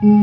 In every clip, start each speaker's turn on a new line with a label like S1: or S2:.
S1: Ya,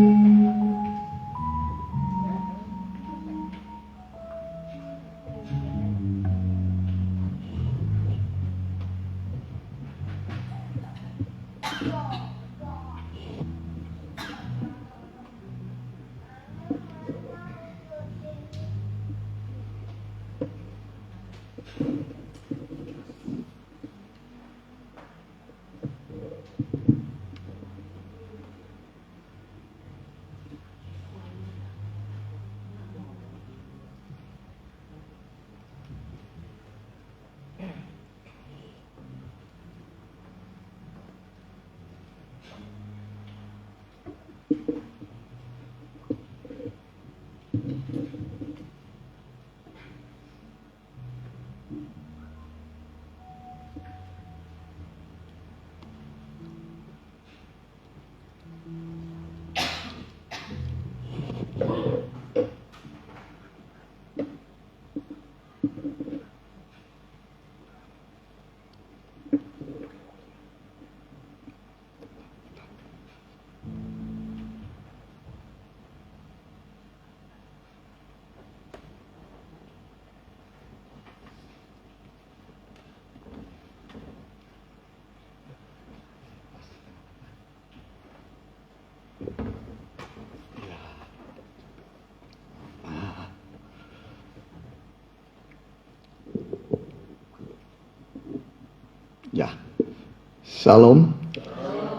S1: Shalom,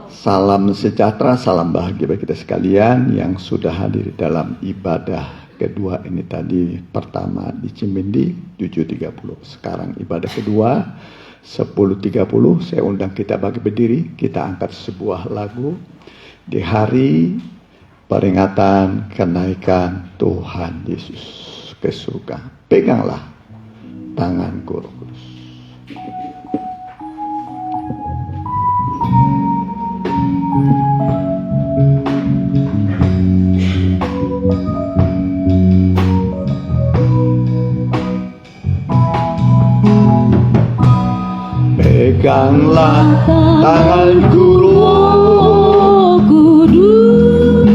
S1: salam sejahtera, salam bahagia bagi kita sekalian yang sudah hadir dalam ibadah kedua ini tadi. Pertama di Cimindi 7.30, sekarang ibadah kedua 10.30. Saya undang kita bagi berdiri, kita angkat sebuah lagu di hari peringatan kenaikan Tuhan Yesus ke surga. Peganglah tanganku, Roh Kudus. Peganglah tanganku, Roh Kudus,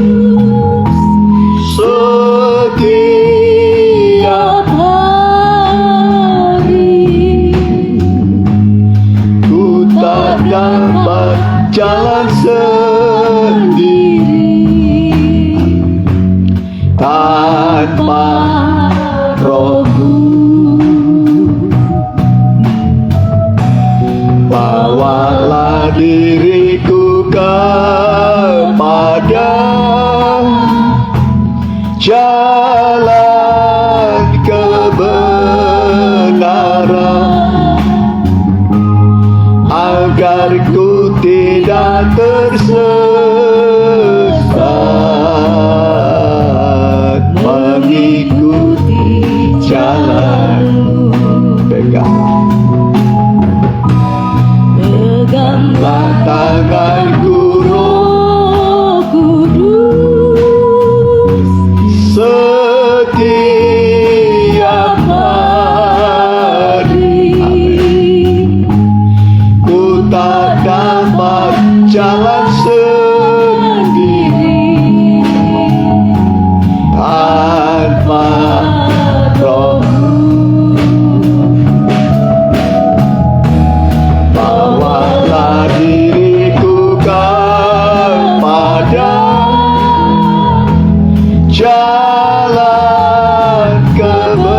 S1: setiap hari. Ku tak dapat jalan sendiri tanpa Roh-Mu. Bawalah diriku kepada jalan kebenaran, agar ku tidak tersesat, mengikuti jalan-Mu. Peganglah tanganku, Roh Kudus, setiap hari. Ku tak dapat jalan sendiri tanpa Roh-Mu. Bawalah diriku kepada jalan kebenaran,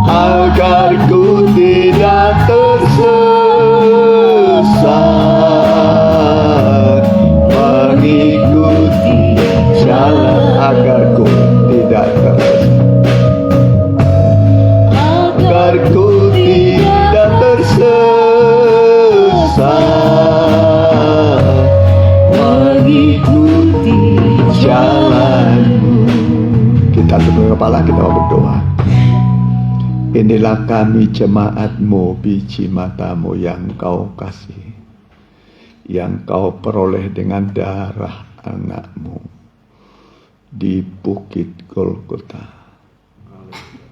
S1: agar ku tidak tersesat, mengikuti jalan, agar ku tidak tersesat, agar ku tidak tersesat, mengikuti jalan-Mu. Kita tunduk kepala, kita berdoa. Inilah kami jemaat-Mu, biji mata-Mu yang Kau kasih, yang Kau peroleh dengan darah anak-Mu di Bukit Golgota.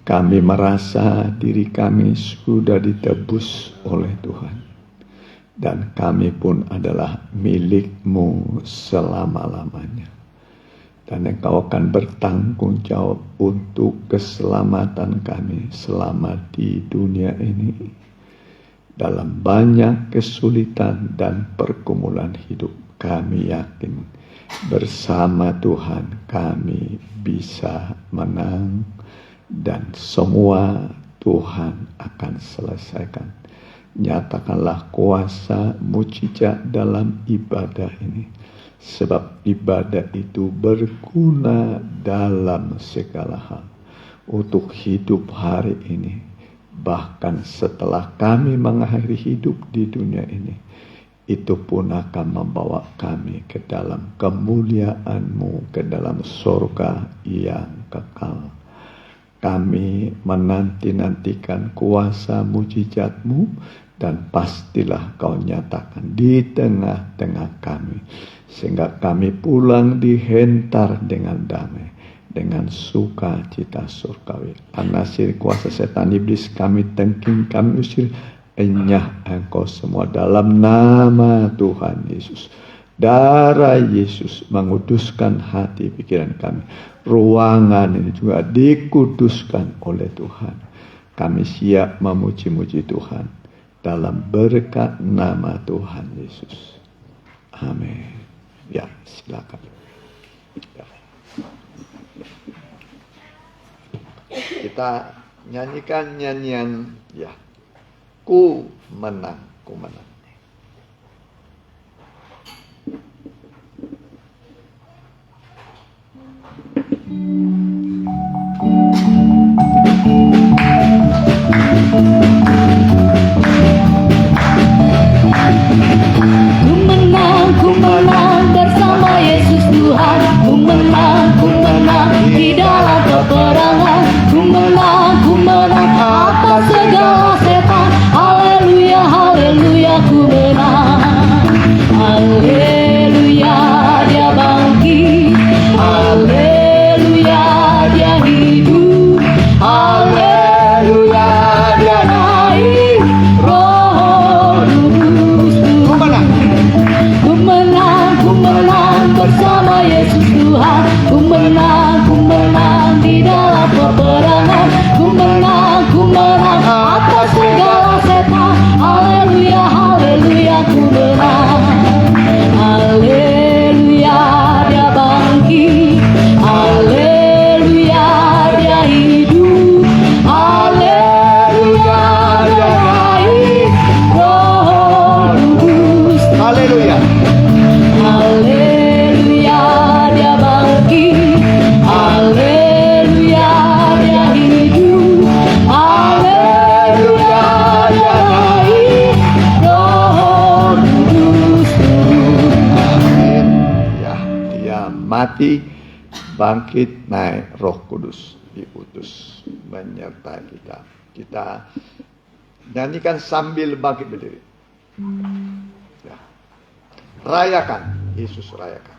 S1: Kami merasa diri kami sudah ditebus oleh Tuhan. dan kami pun adalah milik-Mu selama-lamanya. Dan Engkau akan bertanggung jawab untuk keselamatan kami selama di dunia ini. Dalam banyak kesulitan dan pergumulan hidup, kami yakin bersama Tuhan kami bisa menang dan semua Tuhan akan selesaikan. Nyatakanlah kuasa mujizat dalam ibadah ini, sebab ibadah itu berguna dalam segala hal untuk hidup hari ini, bahkan setelah kami mengakhiri hidup di dunia ini. Itu pun akan membawa kami ke dalam kemuliaan-Mu, ke dalam surga yang kekal. Kami menanti-nantikan kuasa mujizat-Mu, dan pastilah Kau nyatakan di tengah-tengah kami, sehingga kami pulang dihentar dengan damai, dengan sukacita surgawi. Anasir kuasa setan iblis kami tengking, kami usir, enyah Engkau semua dalam nama Tuhan Yesus. Darah Yesus menguduskan hati pikiran kami. Ruangan ini juga dikuduskan oleh Tuhan. Kami siap memuji-muji Tuhan dalam berkat nama Tuhan Yesus. Amin. Ya, silakan. Ya. Kita nyanyikan nyanyian, ya, ku menang, ku menang.
S2: Ku menang bersama Yesus Tuhan. Ku menang di dalam peperangan. Ku menang atas segala setan. Haleluya, haleluya, ku menang. Haleluya, Dia bangkit. Haleluya, Dia hidup. Haleluya, Dia naik. Roh Kudus. Ku menang bersama Yesus Tuhan. Ku menang di dalam peperangan. Ku menang atas segala setan. Haleluya, haleluya, ku menang. Haleluya, Dia bangkit. Haleluya, Dia hidup. Haleluya, Dia naik. Roh Kudus.
S1: Haleluya.
S2: Haleluya, Dia bangkit. Haleluya, Dia hidup. Haleluya, Dia naik. Roh Kudus turun.
S1: Amin. Ya, Dia mati, bangkit, naik, Roh Kudus diutus menyertai kita. Kita nyanyikan sambil bangkit berdiri. Ya. Rayakan, Yesus rayakan.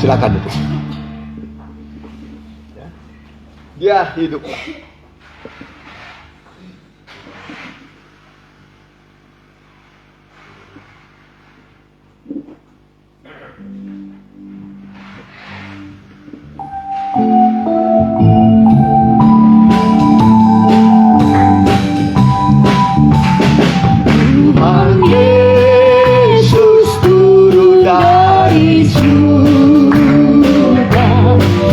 S1: silakan duduk. Dia hidup. Tuhan Yesus turun dari surga,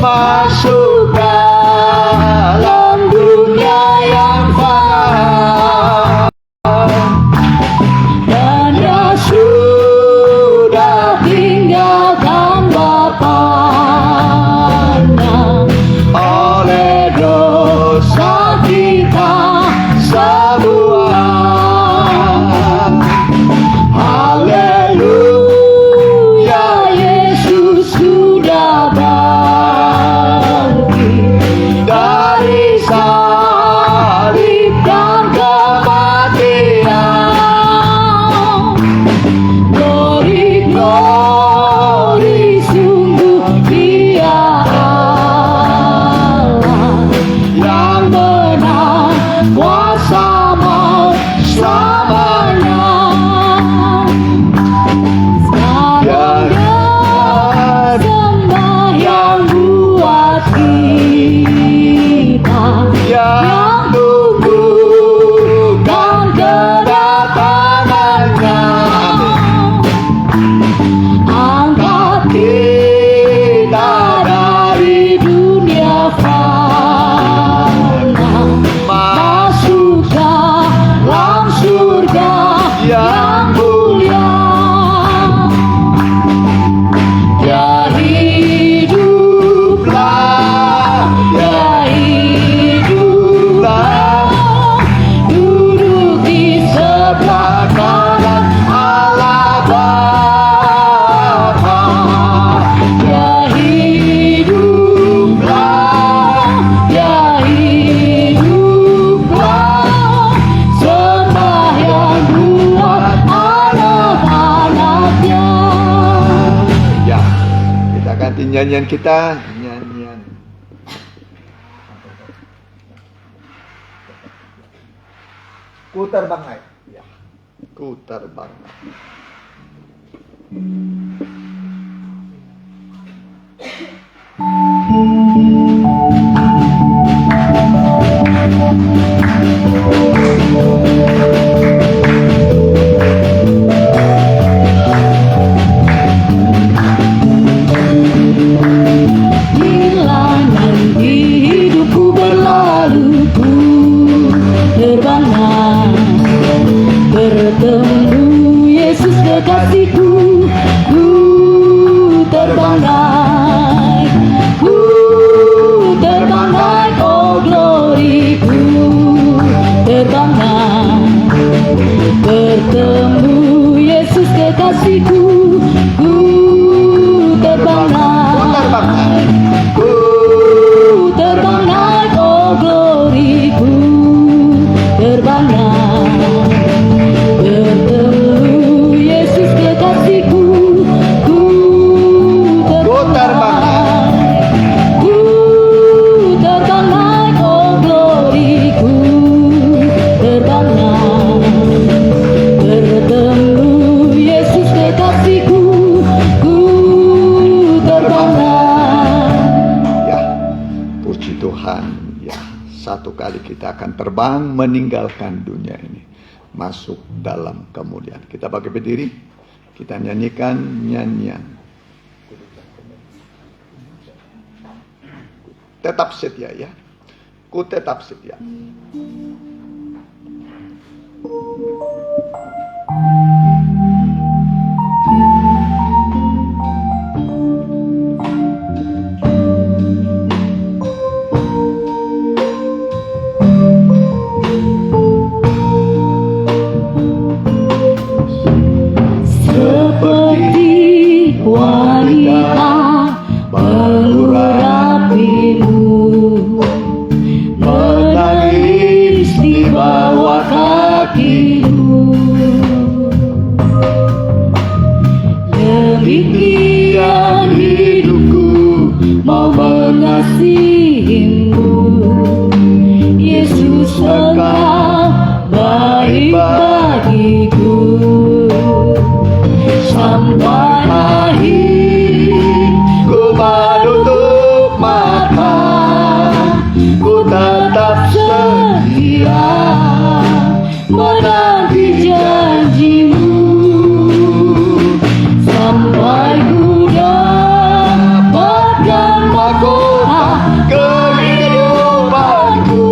S1: masuk dalam dunia yang fana, dan Dia sudah tinggalkan Bapaknya. Oleh dosa kita semua, haleluya, Yesus sudah bangkit dari salib dan kematian. Glory, glory, sungguh Dia Allah yang menang kuasa maut selamanya. Sekarang sembah yang buat kita, yang tunggukan kedatangannya. Angkat kita dari dunia fana, masuk dalam surga yang mulia. Dia hiduplah, Dia hiduplah, duduk di sebelah kanan Allah Bapa. Dia hiduplah, Dia hiduplah, sembah yang buat anak-anaknya. Ya, kita ganti nyanyian kita, nyanyian Ku Terbangkai. Ya, Ku Terbangkai. Bila nanti hidupku berlalu, ku terbanglah bertemu Yesus kekasihku. Ku terbanglah, ku terbanglah, oh glory, ku terbanglah bertemu Yesus kekasihku. Ku terbanglah, ku terbanglah, oh glory, ku terbanglah bertemu Yesus kekasihku. Ku terbanglah, ku terbanglah, oh glory, ku terbanglah bertemu Yesus kekasihku. Ku terbanglah. Ya, puji Tuhan. Ya, satu kali kita akan terbang meninggalkan dunia ini, masuk dalam kemuliaan. Kita pakai berdiri, kita nyanyikan nyanyian Tetap Setia, ya. Ku tetap setia. Seperti wanita mengurapimu, menangis di bawah kakimu.
S2: menanti janjimu. Sampai ku dapatkan mahkota kehidupanku,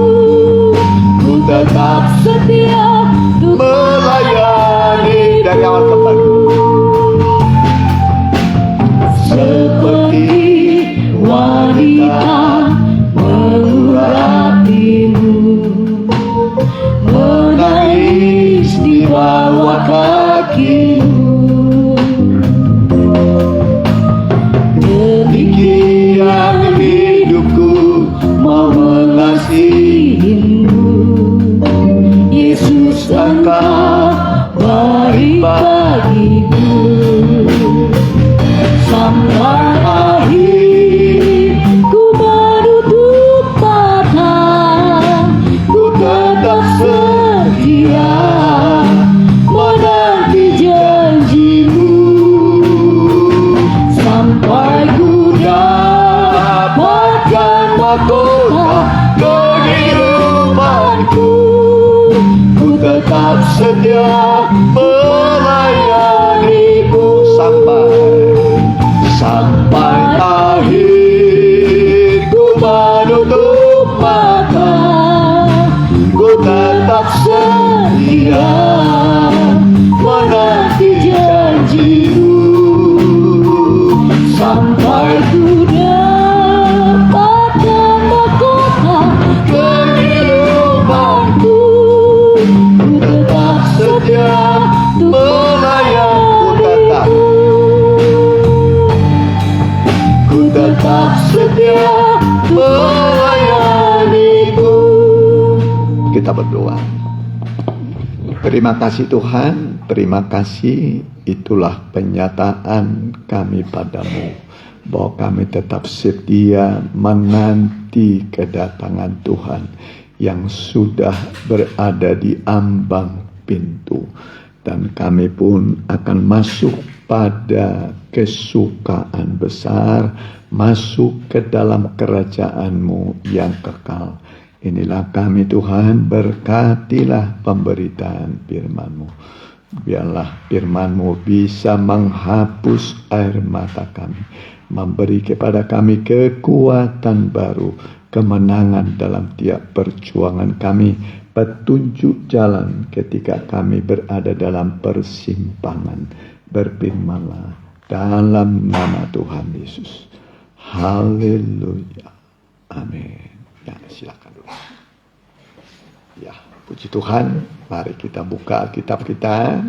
S2: ku tetap setia untuk
S1: melayani dari awal kembali.
S2: seperti wanita mengurapimu, menangis di bawah kakimu. Demikian hidupku mau mengasihimu, Yesus Engkau baik bagiku. Sampai akhir ku menutup mata, ku tetap setia menanti janjimu. Sampai ku dapatkan mahkota kehidupanku, ku tetap setia melayanimu. Sampai akhir ku menutup mata, ku tetap setia menanti janjimu. Sampai ku dapatkan mahkota kehidupanku, ku tetap setia melayanimu. Ku tetap setia melayanimu.
S1: Kita berdoa. Terima kasih Tuhan, terima kasih, itulah penyataan kami padamu, bahwa kami tetap setia menanti kedatangan Tuhan yang sudah berada di ambang pintu. Dan kami pun akan masuk pada kesukaan besar, masuk ke dalam kerajaan-Mu yang kekal. Inilah kami Tuhan, berkatilah pemberitaan firman-Mu. Biarlah firman-Mu bisa menghapus air mata kami, memberi kepada kami kekuatan baru, kemenangan dalam tiap perjuangan kami, petunjuk jalan ketika kami berada dalam persimpangan. Berfirmanlah dalam nama Tuhan Yesus. Haleluya. Amin. Ya, silakan dulu. Ya, puji Tuhan. Mari kita buka Alkitab kita.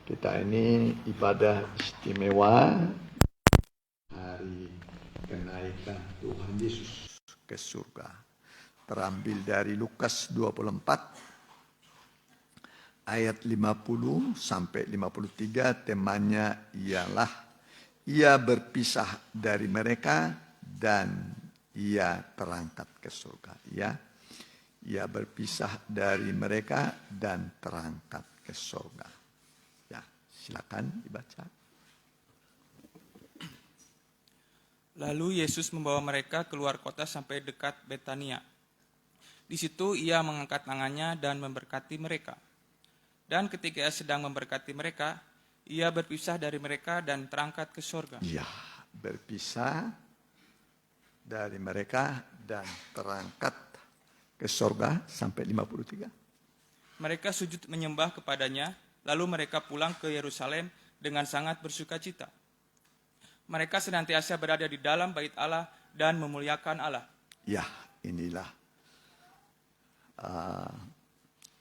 S1: Kita ini ibadah istimewa hari kenaikan Tuhan Yesus ke surga. Terambil dari Lukas 24 ayat 50 sampai 53. Temanya ialah ia berpisah dari mereka dan ia terangkat ke surga. Ia berpisah dari mereka dan terangkat ke surga. Ya, silakan dibaca.
S3: Lalu Yesus membawa mereka keluar kota sampai dekat Betania. Di situ ia mengangkat tangannya dan memberkati mereka. Dan ketika ia sedang memberkati mereka, ia berpisah dari mereka dan terangkat ke surga.
S1: Ya, berpisah dari mereka dan terangkat ke surga sampai 53.
S3: Mereka sujud menyembah kepadanya, lalu mereka pulang ke Yerusalem dengan sangat bersukacita. Mereka senantiasa berada di dalam bait Allah dan memuliakan Allah.
S1: Ya, inilah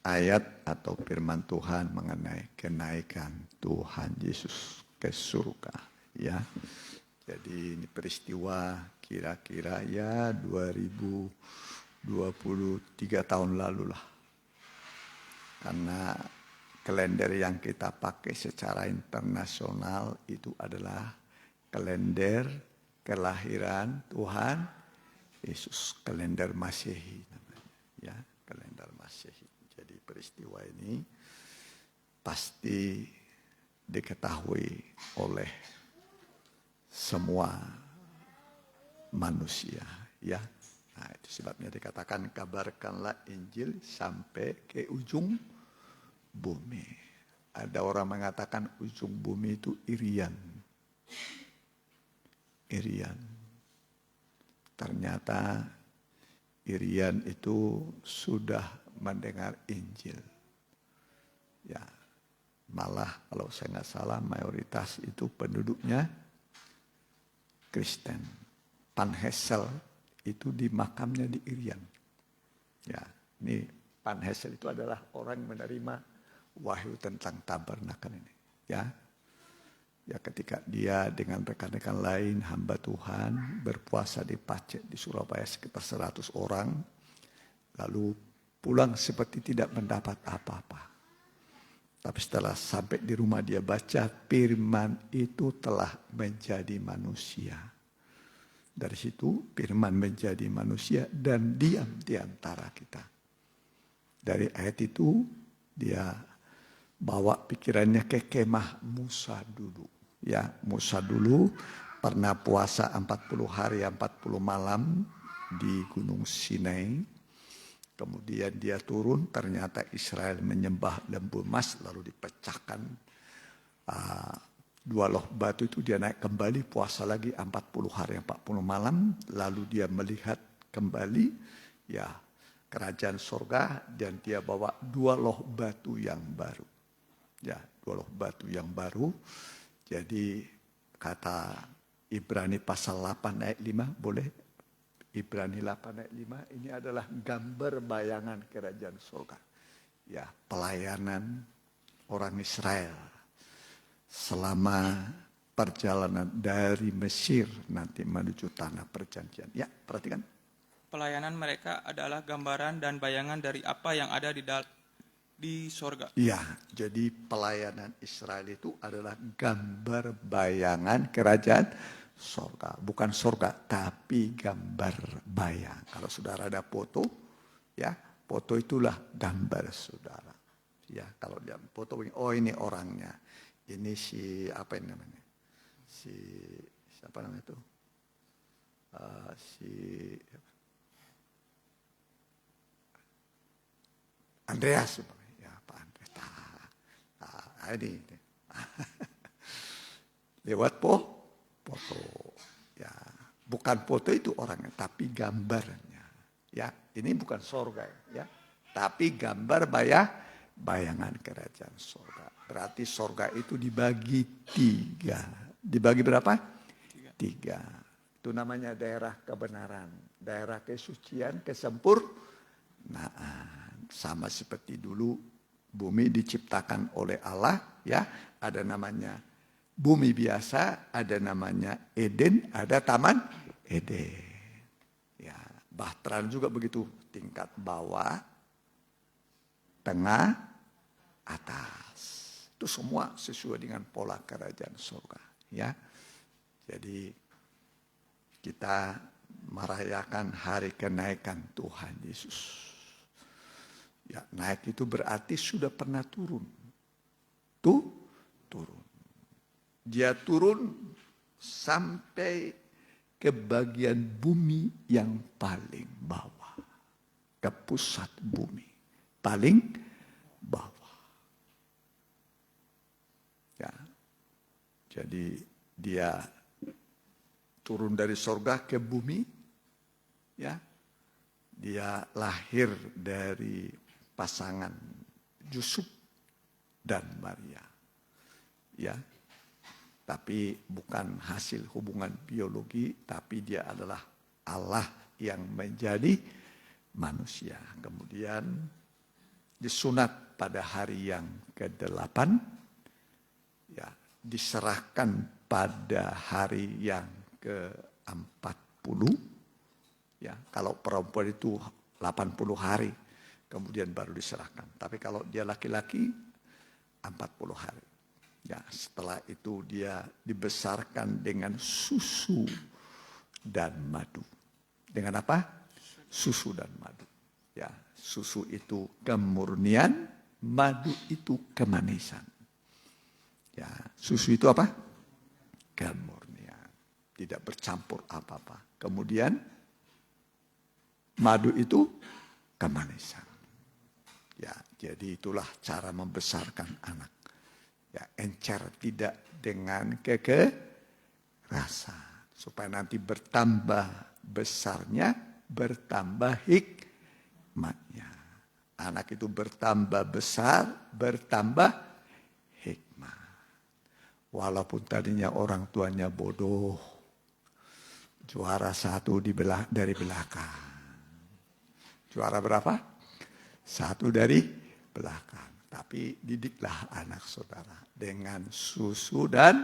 S1: ayat atau firman Tuhan mengenai kenaikan Tuhan Yesus ke surga. Ya, jadi ini peristiwa kira-kira ya 2023 tahun lalu lah. Karena kalender yang kita pakai secara internasional itu adalah kalender kelahiran Tuhan Yesus, kalender Masehi namanya. Ya, kalender Masehi. Jadi peristiwa ini pasti diketahui oleh semua manusia, ya. Nah, itu sebabnya dikatakan kabarkanlah Injil sampai ke ujung bumi. Ada orang mengatakan ujung bumi itu Irian. Irian. Ternyata Irian itu sudah mendengar Injil. Ya, malah kalau saya nggak salah mayoritas itu penduduknya Kristen. Pan Hessel itu di makamnya di Irian. Ya, ini Pan Hessel itu adalah orang yang menerima wahyu tentang tabernakel ini. Ya, ya ketika dia dengan rekan-rekan lain hamba Tuhan berpuasa di Pacet di Surabaya sekitar 100 orang, lalu pulang seperti tidak mendapat apa-apa. Tapi setelah sampai di rumah dia baca firman itu telah menjadi manusia. Dari situ firman menjadi manusia dan diam di antara kita. Dari ayat itu dia bawa pikirannya ke kemah Musa dulu. Ya, Musa dulu pernah puasa 40 hari 40 malam di Gunung Sinai. Kemudian dia turun, ternyata Israel menyembah lembu emas, lalu dipecahkan 2 loh batu itu, dia naik kembali, puasa lagi 40 hari 40 malam, lalu dia melihat kembali ya kerajaan sorga dan dia bawa 2 loh batu yang baru. Ya, 2 loh batu yang baru. Jadi kata Ibrani pasal 8 ayat 5, boleh? Ibrani 8 ayat 5 ini adalah gambar bayangan kerajaan surga. Ya, pelayanan orang Israel selama perjalanan dari Mesir nanti menuju tanah perjanjian. Ya, perhatikan.
S3: Pelayanan mereka adalah gambaran dan bayangan dari apa yang ada di sorga.
S1: Ya, jadi pelayanan Israel itu adalah gambar bayangan kerajaan sorga. Bukan sorga, tapi gambar bayang. Kalau saudara ada foto, ya foto itulah gambar saudara. Ya, kalau dia foto, oh ini orangnya. Ini si apa ini namanya? Siapa namanya itu? Andreas. Ya, Pak Andreas. Ini. Lewat foto. Ya, bukan foto itu orangnya, tapi gambarnya. Ya, ini bukan sorga ya, tapi gambar bayangan kerajaan sorga. Berarti sorga itu dibagi 3. Dibagi berapa? 3. Itu namanya daerah kebenaran, daerah kesucian, kesempurnaan. Sama seperti dulu bumi diciptakan oleh Allah, ya, ada namanya bumi biasa, ada namanya Eden, ada taman Eden. Ya, Bahtran juga begitu, tingkat bawah, tengah, atas. Itu semua sesuai dengan pola kerajaan surga, ya. Jadi kita merayakan hari kenaikan Tuhan Yesus. Ya, naik itu berarti sudah pernah turun. Turun. Dia turun sampai ke bagian bumi yang paling bawah. Ke pusat bumi. Paling bawah. Ya. Jadi dia turun dari sorga ke bumi. Ya. Dia lahir dari pasangan Yusuf dan Maria. Ya. Tapi bukan hasil hubungan biologi, tapi dia adalah Allah yang menjadi manusia. Kemudian disunat pada hari yang ke-8, ya, diserahkan pada hari yang ke-40. Ya, kalau perempuan itu 80 hari, kemudian baru diserahkan. Tapi kalau dia laki-laki 40 hari. Ya, setelah itu dia dibesarkan dengan susu dan madu. Dengan apa? Susu dan madu. Ya, susu itu kemurnian, madu itu kemanisan. Ya, susu itu apa? Kemurnian. Tidak bercampur apa-apa. Kemudian madu itu kemanisan. Ya, jadi itulah cara membesarkan anak. Ya, encer tidak dengan kekerasan. Supaya nanti bertambah besarnya, bertambah hikmatnya. Anak itu bertambah besar, bertambah hikmah. Walaupun tadinya orang tuanya bodoh, juara 1 dari belakang. Juara berapa? 1 dari belakang. Tapi didiklah anak saudara dengan susu dan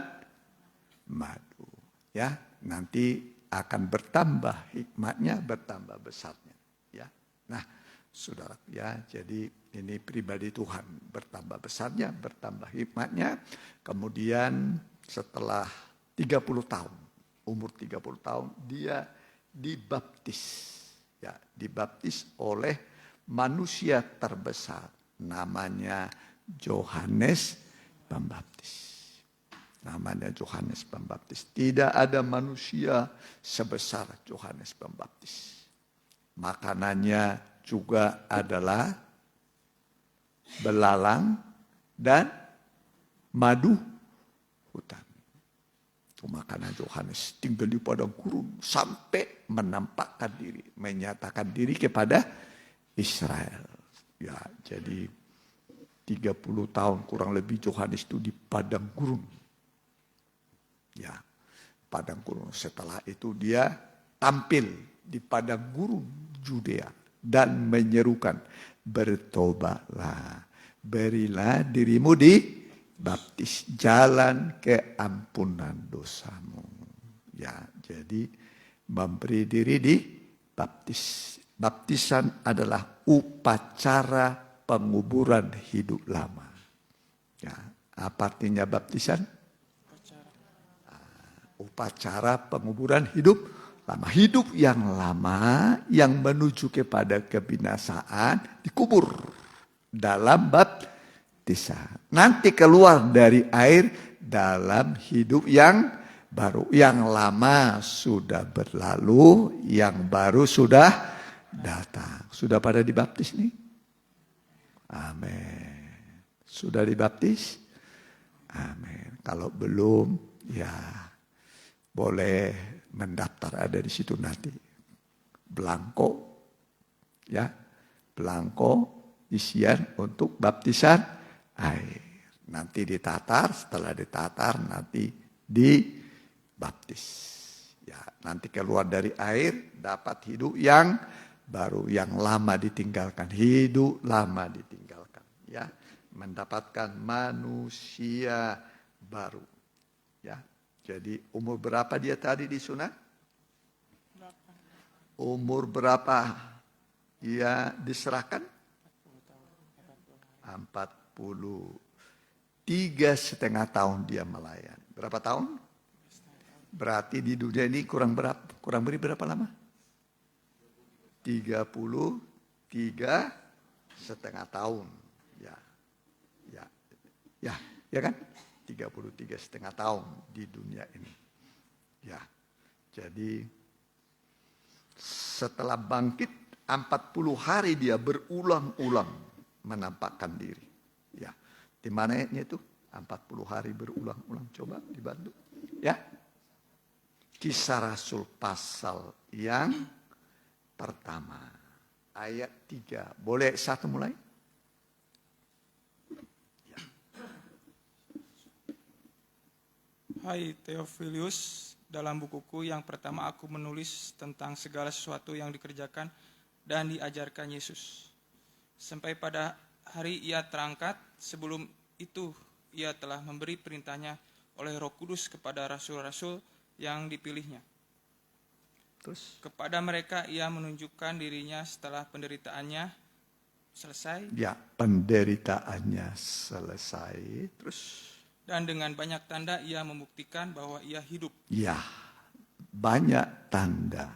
S1: madu. Ya, nanti akan bertambah hikmatnya, bertambah besarnya. Ya, nah, saudara, ya, jadi ini pribadi Tuhan bertambah besarnya, bertambah hikmatnya. Kemudian setelah 30 tahun, umur 30 tahun dia dibaptis. Ya, dibaptis oleh manusia terbesar namanya Yohanes Pembaptis. Namanya Yohanes Pembaptis. Tidak ada manusia sebesar Yohanes Pembaptis. Makanannya juga adalah belalang dan madu hutan. Itu makanan Yohanes, tinggal di padang gurun sampai menampakkan diri, menyatakan diri kepada Israel. Ya, jadi 30 tahun kurang lebih Yohanes itu di padang gurun. Ya, padang gurun. Setelah itu dia tampil di padang gurun Yudea dan menyerukan, bertobatlah, berilah dirimu dibaptis, jalan keampunan dosamu. Ya, jadi memberi diri dibaptis. Baptisan adalah upacara penguburan hidup lama. Ya, apa artinya baptisan? Upacara penguburan hidup lama. Hidup yang lama yang menuju kepada kebinasaan dikubur dalam baptisan. Nanti keluar dari air dalam hidup yang baru. Yang lama sudah berlalu, yang baru sudah datang. Sudah pada dibaptis nih? Amin. Sudah dibaptis? Amin. Kalau belum, ya boleh mendaftar, ada di situ nanti. Belangko, ya, belangko isian untuk baptisan air. Nanti ditatar, setelah ditatar nanti dibaptis. Ya, nanti keluar dari air dapat hidup yang baru, yang lama ditinggalkan, hidup lama ditinggalkan. Ya, mendapatkan manusia baru. Ya. Jadi umur berapa dia tadi disunat? Umur berapa dia diserahkan? 43,5 tahun dia melayani. Berapa tahun? Berarti di dunia ini kurang beri berapa lama? 33,5 tahun. Ya kan? 33,5 tahun di dunia ini. Ya, jadi setelah bangkit 40 hari dia berulang-ulang menampakkan diri. Ya, di mana ayatnya itu? 40 hari berulang-ulang. Coba dibantu. Ya, Kisah Rasul pasal yang pertama, ayat 3. Boleh satu mulai?
S3: Hai Theophilus, dalam bukuku yang pertama aku menulis tentang segala sesuatu yang dikerjakan dan diajarkan Yesus. Sampai pada hari ia terangkat, sebelum itu ia telah memberi perintahnya oleh Roh Kudus kepada rasul-rasul yang dipilihnya.
S1: Terus?
S3: Kepada mereka ia menunjukkan dirinya setelah penderitaannya selesai.
S1: Ya, penderitaannya selesai. Terus?
S3: Dan dengan banyak tanda ia membuktikan bahwa ia hidup.
S1: Ya, banyak tanda.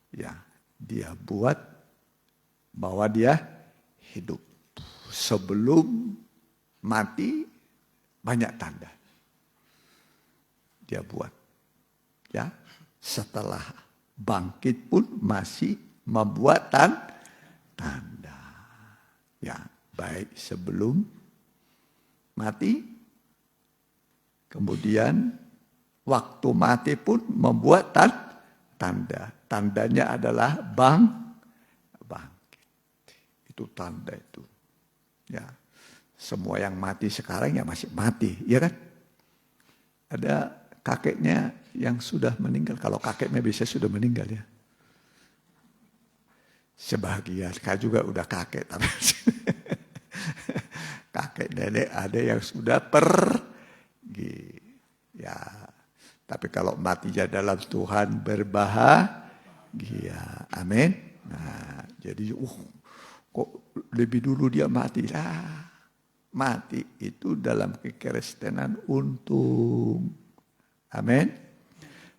S1: Ya, dia buat bahwa dia hidup. Sebelum mati, banyak tanda. Dia buat. Ya, setelah bangkit pun masih membuat tanda. Ya, baik sebelum mati, kemudian waktu mati pun membuat tanda. Tandanya adalah bangkit. Itu tanda itu. Ya, semua yang mati sekarang ya masih mati, ya kan? Ada kakeknya yang sudah meninggal. Kalau kakeknya biasanya sudah meninggal ya. Sebagian, saya juga udah kakek tapi kakek nenek ada yang sudah pergi. Ya, tapi kalau matinya dalam Tuhan berbahagia. Amin. Nah, jadi kok lebih dulu dia mati. Mati itu dalam kekristenan untung. Amin.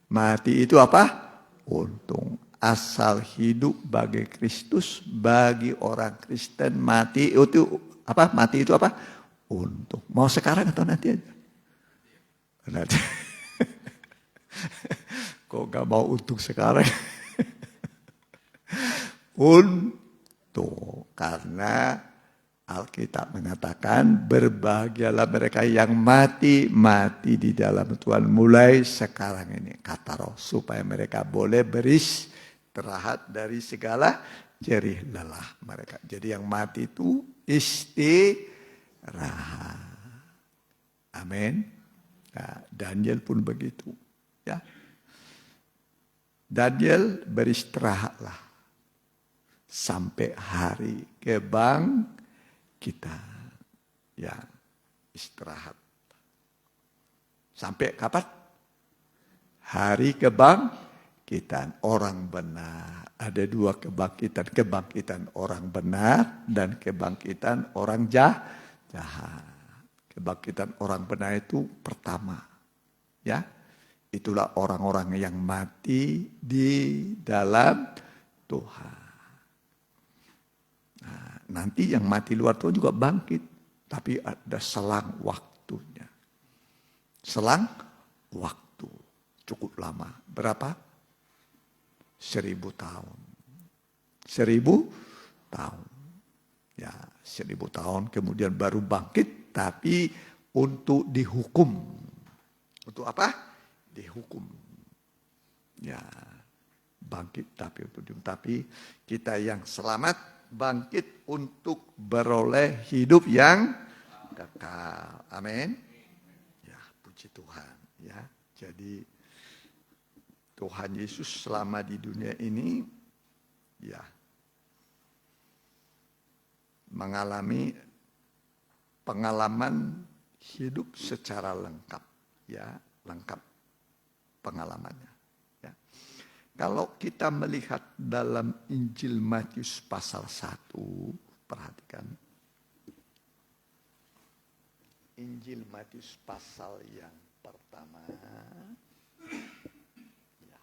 S1: Mati itu apa? Untung. Asal hidup bagi Kristus, bagi orang Kristen mati itu apa? Mati itu apa? Untung. Mau sekarang atau nanti aja? Nanti. Kok gak mau untung sekarang? Untung. Karena Alkitab mengatakan berbahagialah mereka yang mati di dalam Tuhan mulai sekarang ini. Kata Roh, supaya mereka boleh beristirahat dari segala jerih lelah mereka. Jadi yang mati itu istirahat. Amin. Nah, Daniel pun begitu. Ya. Daniel beristirahatlah sampai hari kita ya istirahat. Sampai kapan? Hari kebangkitan orang benar. Ada dua kebangkitan. Kebangkitan orang benar dan kebangkitan orang jahat. Kebangkitan orang benar itu pertama. Ya. Itulah orang-orang yang mati di dalam Tuhan. Nanti yang mati luar Tuhan juga bangkit. Tapi ada selang waktunya. Selang waktu. Cukup lama. Berapa? 1000 tahun. 1000 tahun. Ya, 1000 tahun kemudian baru bangkit. Tapi untuk dihukum. Untuk apa? Dihukum. Ya, bangkit tapi untuk dihukum. Tapi kita yang selamat bangkit untuk beroleh hidup yang kekal. Amin. Ya, puji Tuhan. Ya, jadi Tuhan Yesus selama di dunia ini, ya, mengalami pengalaman hidup secara lengkap. Ya, lengkap pengalamannya. Kalau kita melihat dalam Injil Matius pasal 1, perhatikan. Injil Matius pasal yang pertama. Ya.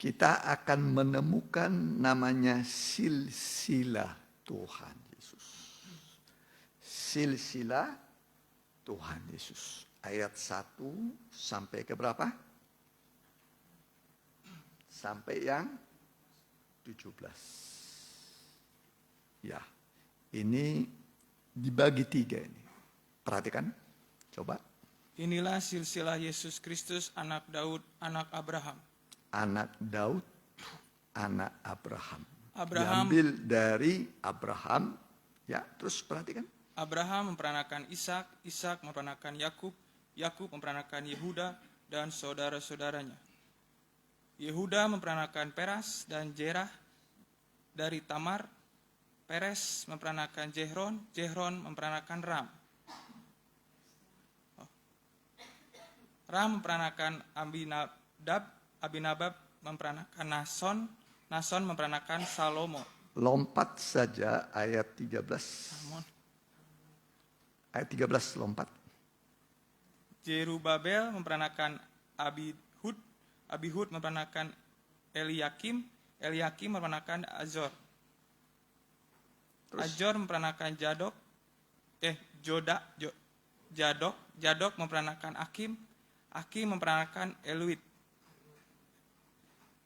S1: Kita akan menemukan namanya silsilah Tuhan Yesus. Silsilah Tuhan Yesus. Ayat 1 sampai ke berapa? Sampai yang 17. Ya, ini dibagi 3 ini. Perhatikan, coba.
S3: Inilah silsilah Yesus Kristus, anak Daud, anak Abraham.
S1: Anak Daud, anak Abraham.
S3: Abraham
S1: diambil dari Abraham. Ya, terus perhatikan.
S3: Abraham memperanakan Ishak, Ishak memperanakan Yakub, Yakub memperanakan Yehuda dan saudara-saudaranya. Yehuda memperanakan Peras dan Jerah dari Tamar. Peres memperanakan Jehron, Jehron memperanakan Ram. Ram memperanakan Abinadab, Abinadab memperanakan Nason, Nason memperanakan Salomo.
S1: Lompat saja ayat 13. Ayat 13 lompat.
S3: Jerubabel memperanakan Abihud, Abihud memperanakan Eliakim, Eliakim memperanakan Azor.
S1: Terus.
S3: Azor memperanakan Jadok, Jadok, Jadok memperanakan Akim, Akim memperanakan Eluid.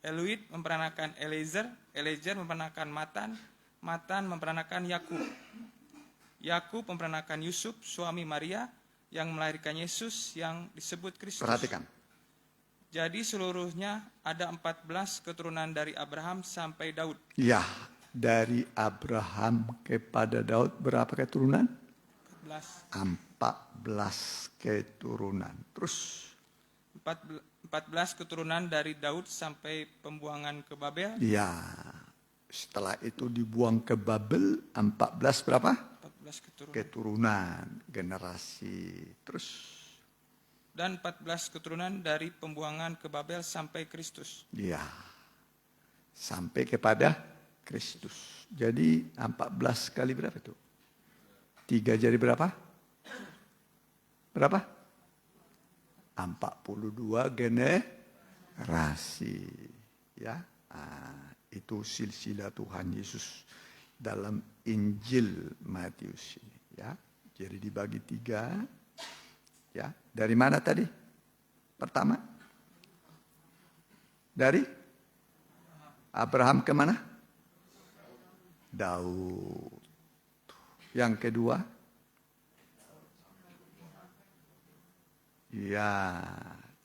S3: Eluid memperanakan Elezer, Elezer memperanakan Matan, Matan memperanakan Yakub. Yakub memperanakan Yusuf, suami Maria, yang melahirkan Yesus yang disebut Kristus.
S1: Perhatikan.
S3: Jadi seluruhnya ada 14 keturunan dari Abraham sampai Daud.
S1: Ya, dari Abraham kepada Daud berapa keturunan?
S3: 14.
S1: 14 keturunan. Terus
S3: 14 keturunan dari Daud sampai pembuangan ke Babel.
S1: ya, setelah itu dibuang ke Babel 14 berapa?
S3: 14 keturunan.
S1: Keturunan, generasi. Terus
S3: Dan 14 keturunan dari pembuangan ke Babel sampai Kristus.
S1: ya, sampai kepada Kristus. Jadi 14 kali berapa itu? 3 jadi berapa? Berapa? 42 generasi. Ya, itu silsilah Tuhan Yesus dalam Injil Matius ini. Ya, jadi dibagi 3. Ya, dari mana tadi? Pertama, dari Abraham ke mana? Daud. Yang kedua, ya,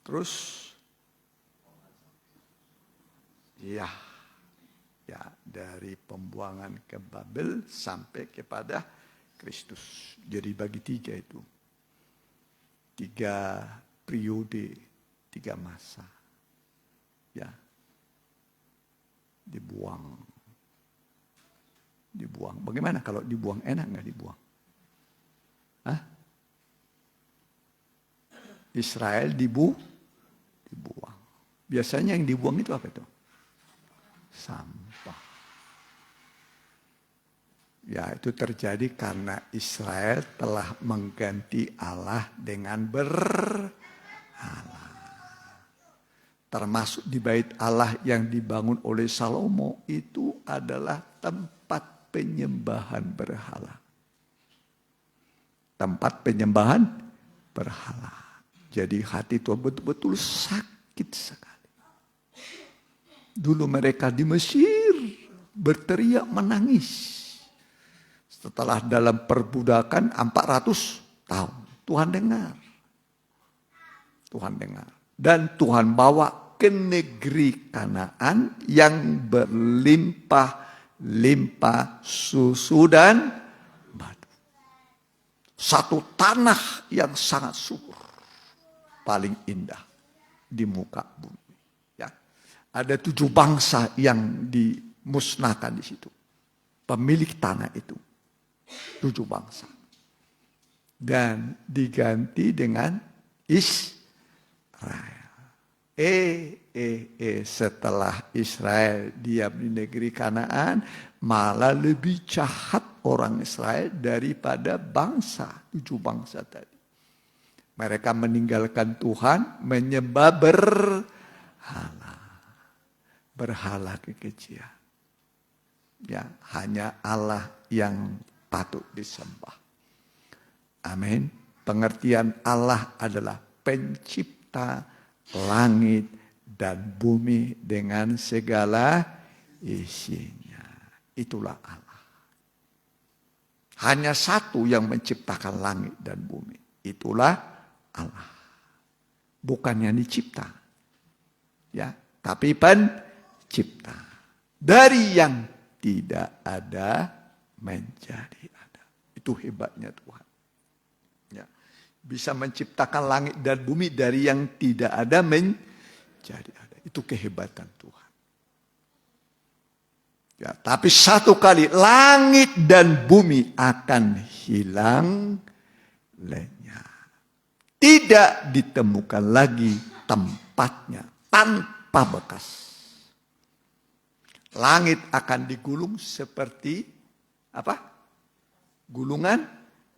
S1: terus, ya, dari pembuangan ke Babel sampai kepada Kristus. Jadi bagi 3 itu. 3 periode, 3 masa. Ya. Dibuang. Bagaimana kalau dibuang? Enak nggak dibuang? Hah? Israel dibuang. Biasanya yang dibuang itu apa itu? Sampah. Ya, itu terjadi karena Israel telah mengganti Allah dengan berhala. Termasuk di bait Allah yang dibangun oleh Salomo itu adalah tempat penyembahan berhala. Tempat penyembahan berhala. Jadi hati Tuhan betul-betul sakit sekali. Dulu mereka di Mesir berteriak menangis. Setelah dalam perbudakan 400 tahun. Tuhan dengar. Dan Tuhan bawa ke negeri Kanaan yang berlimpah-limpah susu dan madu. Satu tanah yang sangat subur. Paling indah di muka bumi. Ya. Ada 7 bangsa yang dimusnahkan di situ. Pemilik tanah itu. 7 bangsa. Dan diganti dengan Israel. Setelah Israel diam di negeri Kanaan, malah lebih jahat orang Israel daripada bangsa, 7 bangsa tadi. Mereka meninggalkan Tuhan, menyembah berhala kekejian. Ya, hanya Allah yang patut disembah. Amin. Pengertian Allah adalah pencipta langit dan bumi dengan segala isinya. Itulah Allah. Hanya satu yang menciptakan langit dan bumi. Itulah Allah. Bukan yang dicipta. Ya, tapi pencipta. Dari yang tidak ada menjadi ada. Itu hebatnya Tuhan. Ya. Bisa menciptakan langit dan bumi dari yang tidak ada menjadi ada. Itu kehebatan Tuhan. Ya, tapi satu kali langit dan bumi akan hilang lenyap. Tidak ditemukan lagi tempatnya tanpa bekas. Langit akan digulung seperti apa? Gulungan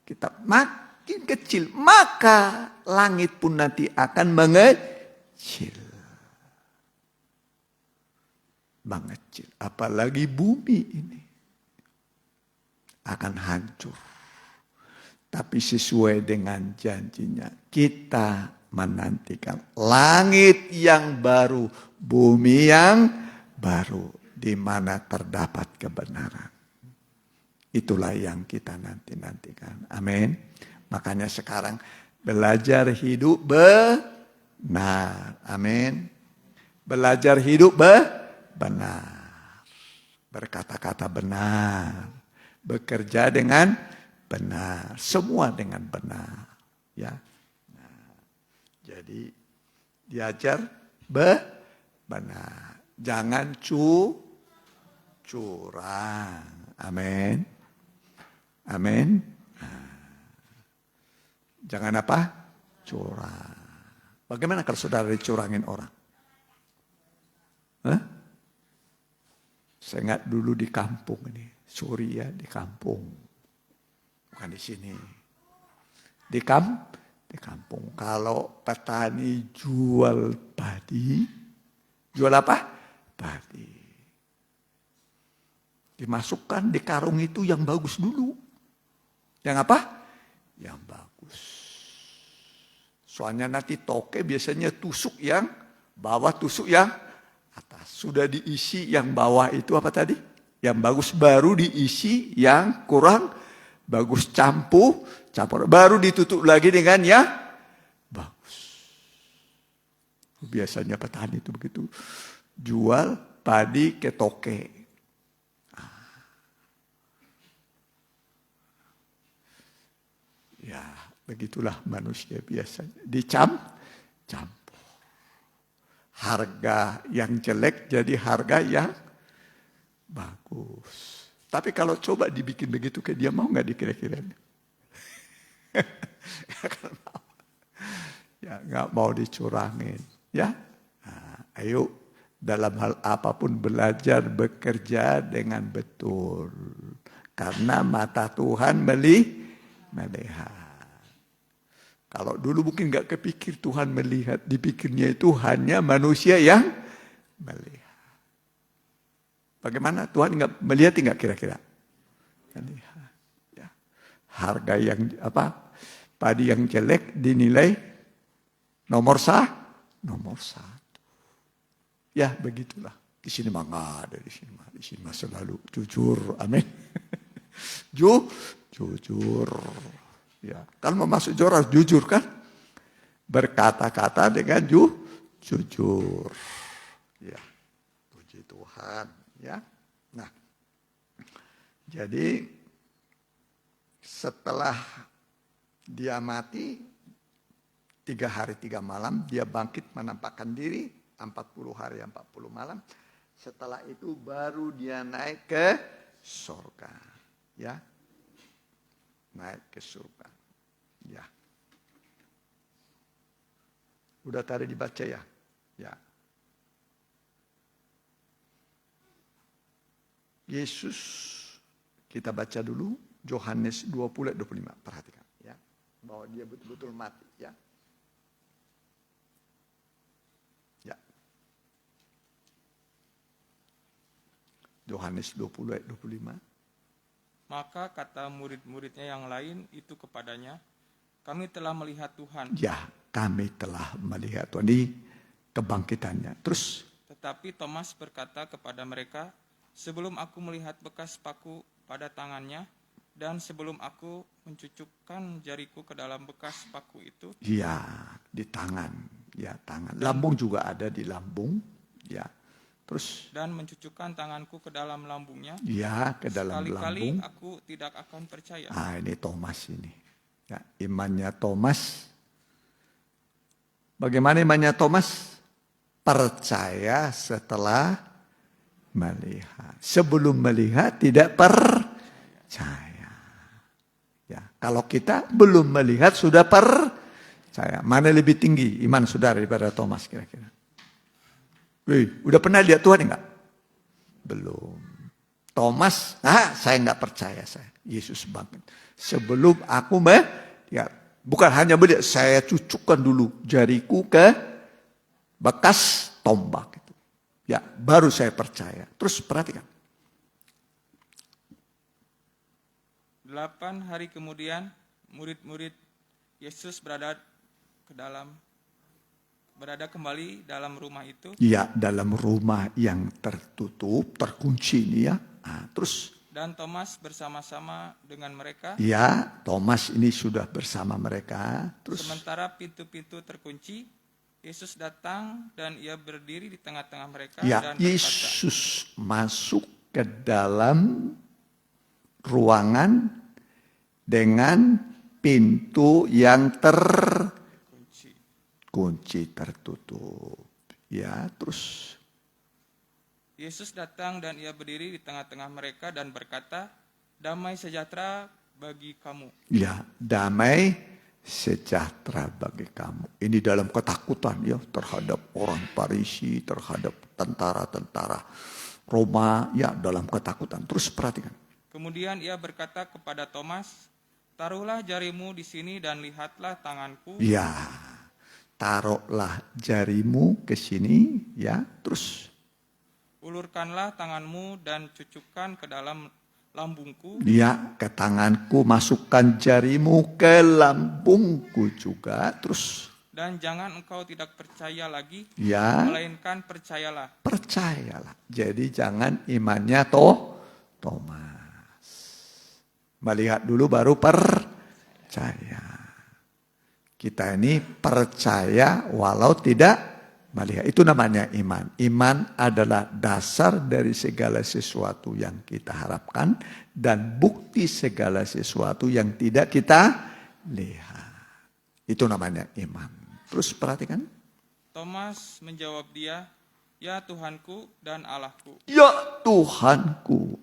S1: kitab makin kecil. Maka langit pun nanti akan mengecil. Apalagi bumi ini akan hancur. Tapi sesuai dengan janjinya, kita menantikan langit yang baru, bumi yang baru, di mana terdapat kebenaran. Itulah yang kita nantikan. Amin. Makanya sekarang belajar hidup benar. Amin. Belajar hidup benar. Berkata-kata benar. Bekerja dengan benar. Semua dengan benar. Ya. Nah, jadi diajar benar. Jangan curang. Amin. Amin. Jangan apa? Curang. Bagaimana kalau saudara dicurangin orang? Hah? Saya ingat dulu di kampung ini. Sorry ya, di kampung. Bukan di sini. Di kampung. Kalau petani jual padi. Jual apa? Padi. Dimasukkan di karung itu yang bagus dulu. Yang apa? Yang bagus. Soalnya nanti toke biasanya tusuk yang bawah, tusuk yang atas. Sudah diisi yang bawah itu apa tadi? Yang bagus baru diisi yang kurang bagus, campur. Baru ditutup lagi dengan yang bagus. Biasanya petani itu begitu. Jual padi ke toke. Ya, begitulah manusia biasanya. Dicampur. Harga yang jelek jadi harga yang bagus. Tapi kalau coba dibikin begitu, ke dia mau nggak dikira-kira? Ya, nggak mau dicurangin. Ya, nah, ayo dalam hal apapun belajar bekerja dengan betul. Karena mata Tuhan melihat. Kalau dulu mungkin nggak kepikir Tuhan melihat, dipikirnya itu hanya manusia yang melihat. Bagaimana Tuhan nggak melihat nggak kira-kira? Melihat. Ya. Harga yang apa? Padi yang jelek dinilai nomor satu. Ya begitulah. Di sini mah nggak ada, di sini mah selalu jujur, amin. Jujur. Ya, kalau mau masuk jurang harus jujur kan? Berkata-kata dengan jujur. Ya, puji Tuhan. Ya, nah, jadi setelah dia mati 3 hari 3 malam, dia bangkit menampakkan diri 40 hari 40 malam. Setelah itu baru dia naik ke surga. Ya. Naik ke surga. Ya. Udah tadi dibaca ya? Ya. Yesus, kita baca dulu Yohanes 20 ayat 25. Perhatikan ya. Bahwa dia betul-betul mati ya. Ya. Yohanes 20 ayat 25.
S3: Maka kata murid-muridnya yang lain itu kepadanya, kami telah melihat Tuhan.
S1: Ya, kami telah melihat Tuhan. Ini kebangkitannya. Terus?
S3: Tetapi Thomas berkata kepada mereka, sebelum aku melihat bekas paku pada tangannya, dan sebelum aku mencucukkan jariku ke dalam bekas paku itu.
S1: Ya, di tangan. Ya, tangan. Lambung juga ada di lambung. Ya. Terus?
S3: Dan mencucukkan tanganku ke dalam lambungnya.
S1: Ya, ke dalam
S3: sekali-kali
S1: lambung.
S3: aku tidak akan percaya.
S1: Ah, ini Thomas ini. Ya, imannya Thomas. Bagaimana imannya Thomas? Percaya setelah melihat. Sebelum melihat tidak percaya. Ya, kalau kita belum melihat sudah percaya. Mana lebih tinggi iman saudara daripada Thomas kira-kira? Udah pernah lihat Tuhan enggak? Belum. Thomas, saya enggak percaya saya. Yesus bangkit. Sebelum aku ya, bukan hanya melihat, saya cucukkan dulu jariku ke bekas tombak itu. Ya, baru saya percaya. Terus perhatikan.
S3: 8 hari kemudian, murid-murid Yesus berada kembali dalam rumah itu.
S1: Ya, dalam rumah yang tertutup, terkunci ini ya. Terus
S3: Dan Thomas bersama-sama dengan mereka.
S1: Ya, Thomas ini sudah bersama mereka. Terus
S3: Sementara pintu-pintu terkunci, Yesus datang dan ia berdiri di tengah-tengah mereka
S1: ya,
S3: dan berkata,
S1: Yesus masuk ke dalam ruangan dengan pintu yang terkunci, tertutup. Ya, terus
S3: Yesus datang dan ia berdiri di tengah-tengah mereka dan berkata, damai sejahtera bagi kamu.
S1: ya, damai sejahtera bagi kamu. Ini dalam ketakutan ya terhadap orang Farisi, terhadap tentara-tentara Roma, ya dalam ketakutan. Terus perhatikan.
S3: Kemudian ia berkata kepada Thomas, taruhlah jarimu di sini dan lihatlah tanganku.
S1: Ya, taruhlah jarimu ke sini, ya, terus
S3: Ulurkanlah tanganmu dan cucukkan ke dalam lambungku.
S1: ya, ke tanganku, masukkan jarimu ke lambungku juga, terus
S3: Dan jangan engkau tidak percaya lagi,
S1: ya,
S3: melainkan percayalah.
S1: percayalah. Jadi jangan imannya Thomas. Melihat dulu baru percaya. Kita ini percaya walau tidak melihat. Itu namanya iman. Iman adalah dasar dari segala sesuatu yang kita harapkan dan bukti segala sesuatu yang tidak kita lihat. Itu namanya iman. Terus perhatikan.
S3: Thomas menjawab dia, ya Tuhanku dan Allahku.
S1: Ya Tuhanku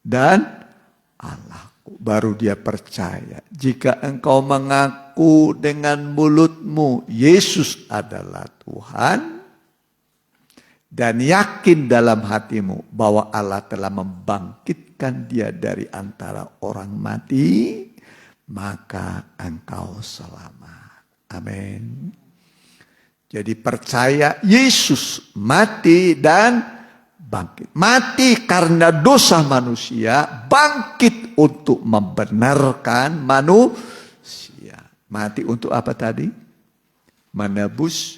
S1: dan Allahku. Baru dia percaya. Jika engkau mengaku dengan mulutmu Yesus adalah Tuhan dan yakin dalam hatimu bahwa Allah telah membangkitkan dia dari antara orang mati, maka engkau selamat. Amin. Jadi percaya Yesus mati dan bangkit. Mati karena dosa manusia, bangkit untuk membenarkan manusia. Mati untuk apa tadi? Menebus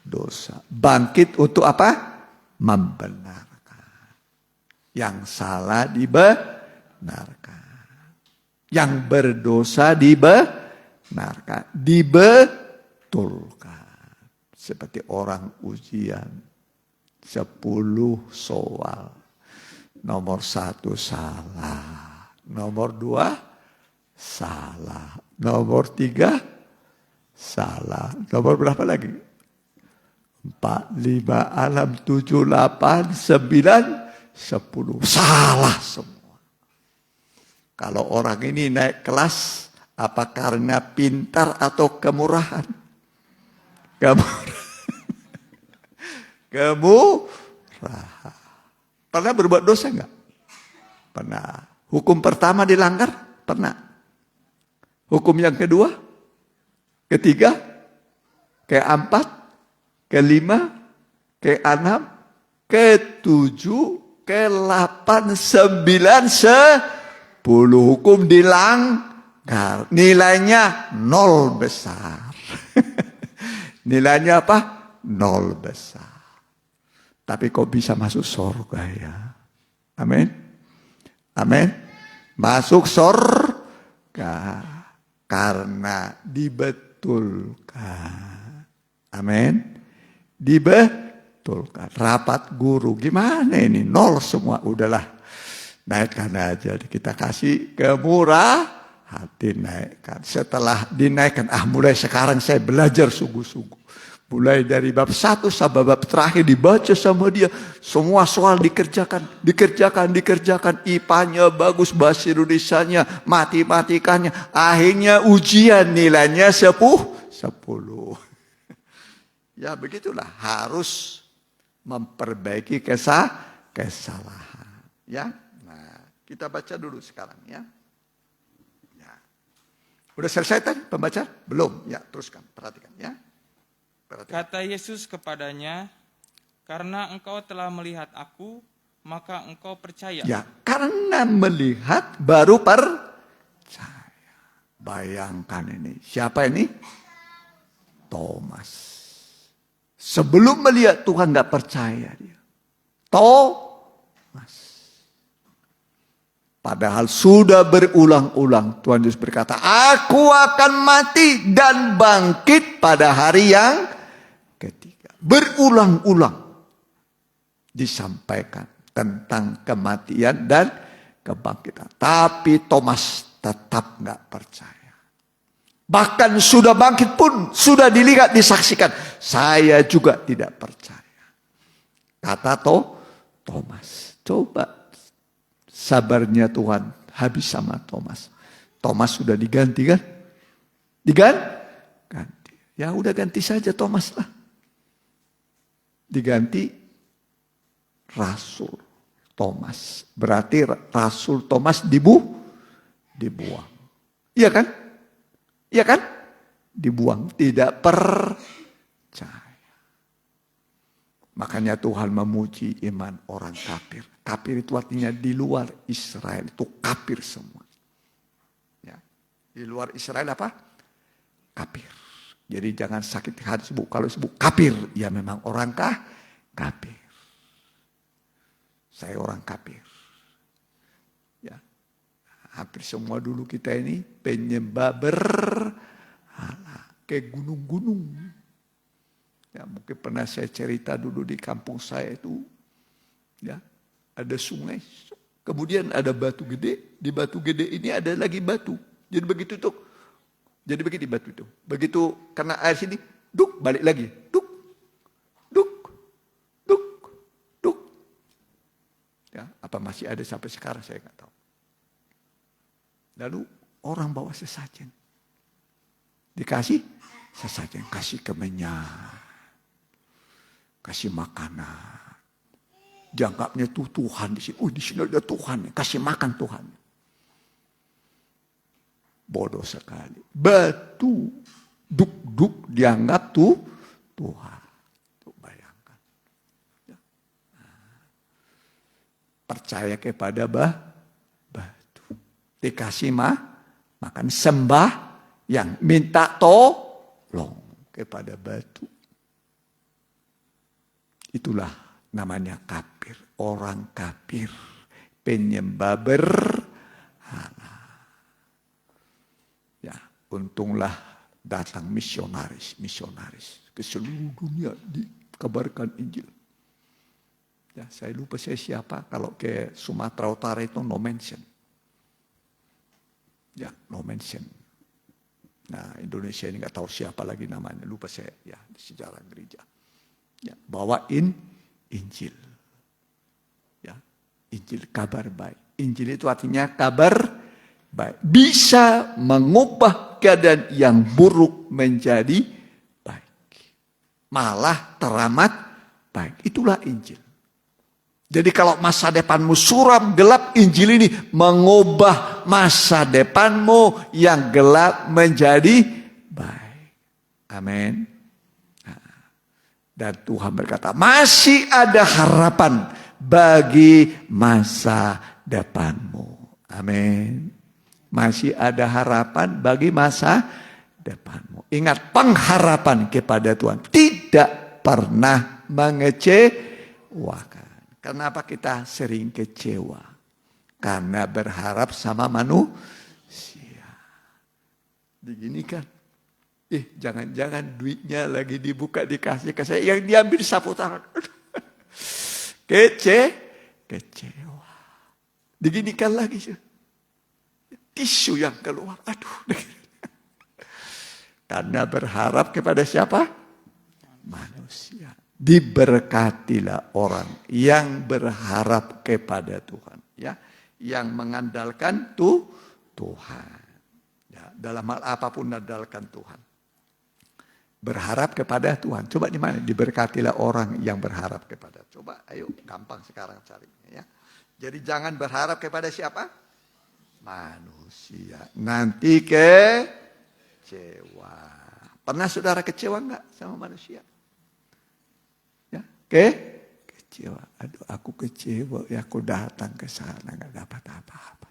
S1: dosa. Bangkit untuk apa? Membenarkan. Yang salah dibenarkan. Yang berdosa dibenarkan. Dibetulkan. Seperti orang ujian. 10 soal. Nomor 1 salah. Nomor 2 salah. Nomor 3 salah. Nomor berapa lagi? 4, 5, 6, 7, 8, 9, 10. Salah semua. Kalau orang ini naik kelas, apa karena pintar atau kemurahan? Kemurahan. Pernah berbuat dosa enggak? Pernah. Hukum pertama dilanggar? Pernah. Hukum yang kedua? Ketiga? Keempat? Kelima? Keenam? Ketujuh? Ke-8? 9? 10. Hukum dilanggar. Nilainya 0 besar. Nilainya apa? 0 besar. Tapi kok bisa masuk surga ya? Amin. Amin. Masuk surga karena dibetulkan. Amin. Dibetulkan. Rapat guru gimana ini? 0 semua. Udahlah. Naikkan aja. Kita kasih kemurahan. Dinaikkan. Setelah dinaikkan. Mulai sekarang saya belajar sungguh-sungguh. Mulai dari bab 1 sampai bab terakhir dibaca sama dia. Semua soal dikerjakan. IPA-nya bagus, bahasa Indonesianya, matematikanya. Akhirnya ujian nilainya 10. Ya begitulah. Harus memperbaiki kesalahan. Ya. Nah, kita baca dulu sekarang ya. Udah selesai tadi pembaca? Belum. Ya, teruskan. Perhatikan ya.
S3: Kata Yesus kepadanya, karena engkau telah melihat aku, maka engkau percaya.
S1: Ya, karena melihat baru percaya. Bayangkan ini. Siapa ini? Thomas. Sebelum melihat Tuhan gak percaya dia. Thomas. Padahal sudah berulang-ulang Tuhan Yesus berkata, aku akan mati dan bangkit pada hari yang ketiga. Berulang-ulang disampaikan tentang kematian dan kebangkitan. Tapi Thomas tetap nggak percaya. Bahkan sudah bangkit pun, sudah dilihat, disaksikan. Saya juga tidak percaya. Kata Thomas, coba sabarnya Tuhan habis sama Thomas. Thomas sudah diganti kan? Ganti. Ya udah ganti saja Thomas lah. Diganti Rasul Thomas. Berarti Rasul Thomas dibuang. Iya kan? Iya kan? Dibuang. Tidak percaya. Makanya Tuhan memuji iman orang kafir. Kafir itu artinya di luar Israel. Itu kafir semua. Ya. Di luar Israel apa? Kafir. Jadi jangan sakit hati sebut. Kalau sebut kafir, ya memang orang kafir. Saya orang kafir. Ya. Hampir semua dulu kita ini penyembah berhala. Ke gunung-gunung. Ya, mungkin pernah saya cerita dulu di kampung saya itu, ya, ada sungai, kemudian ada batu gede, di batu gede ini ada lagi batu. Jadi begitu tuh, jadi begini batu itu, begitu kena air sini, duk balik lagi, duk. Ya, apa masih ada sampai sekarang saya nggak tahu. Lalu orang bawa sesajen, dikasih sesajen, kasih kemenyan. Kasih makanan. Dianggapnya tuh Tuhan di sini. Di sini ada Tuhan. Kasih makan Tuhan. Bodoh sekali. Batu. Duk dianggap tuh Tuhan. Tuh bayangkan. Ya. Percaya kepada batu. Dikasih makan. Sembah yang minta tolong kepada batu. Itulah namanya kafir. Orang kafir. Penyembah berhala. Ya, untunglah datang misionaris. Ke seluruh dunia dikabarkan Injil. Ya, saya lupa saya siapa. Kalau ke Sumatera Utara itu no mention. Ya, no mention. Nah, Indonesia ini nggak tahu siapa lagi namanya. Lupa saya ya di sejarah gereja. Ya, bawain Injil. Ya, Injil kabar baik. Injil itu artinya kabar baik. Bisa mengubah keadaan yang buruk menjadi baik. Malah teramat baik. Itulah Injil. Jadi kalau masa depanmu suram, gelap, Injil ini mengubah masa depanmu yang gelap menjadi baik. Amin. Dan Tuhan berkata, masih ada harapan bagi masa depanmu. Amin. Masih ada harapan bagi masa depanmu. Ingat, pengharapan kepada Tuhan tidak pernah mengecewakan. Kenapa kita sering kecewa? Karena berharap sama manusia. Begini kan. Jangan-jangan duitnya lagi dibuka dikasih ke saya. Yang diambil sapu tangan. Kecewa. Diginikan lagi. Tisu yang keluar. Aduh. Karena berharap kepada siapa? Manusia. Diberkatilah orang yang berharap kepada Tuhan. Ya, yang mengandalkan Tuhan. Ya, dalam hal apapun andalkan Tuhan. Berharap kepada Tuhan. Coba di mana? Diberkatilah orang yang berharap kepada. Coba ayo gampang sekarang carinya ya. Jadi jangan berharap kepada siapa? Manusia. Nanti kecewa. Pernah saudara kecewa enggak sama manusia? Ya, kecewa. Aduh, aku kecewa. Ya, aku datang ke sana enggak dapat apa-apa.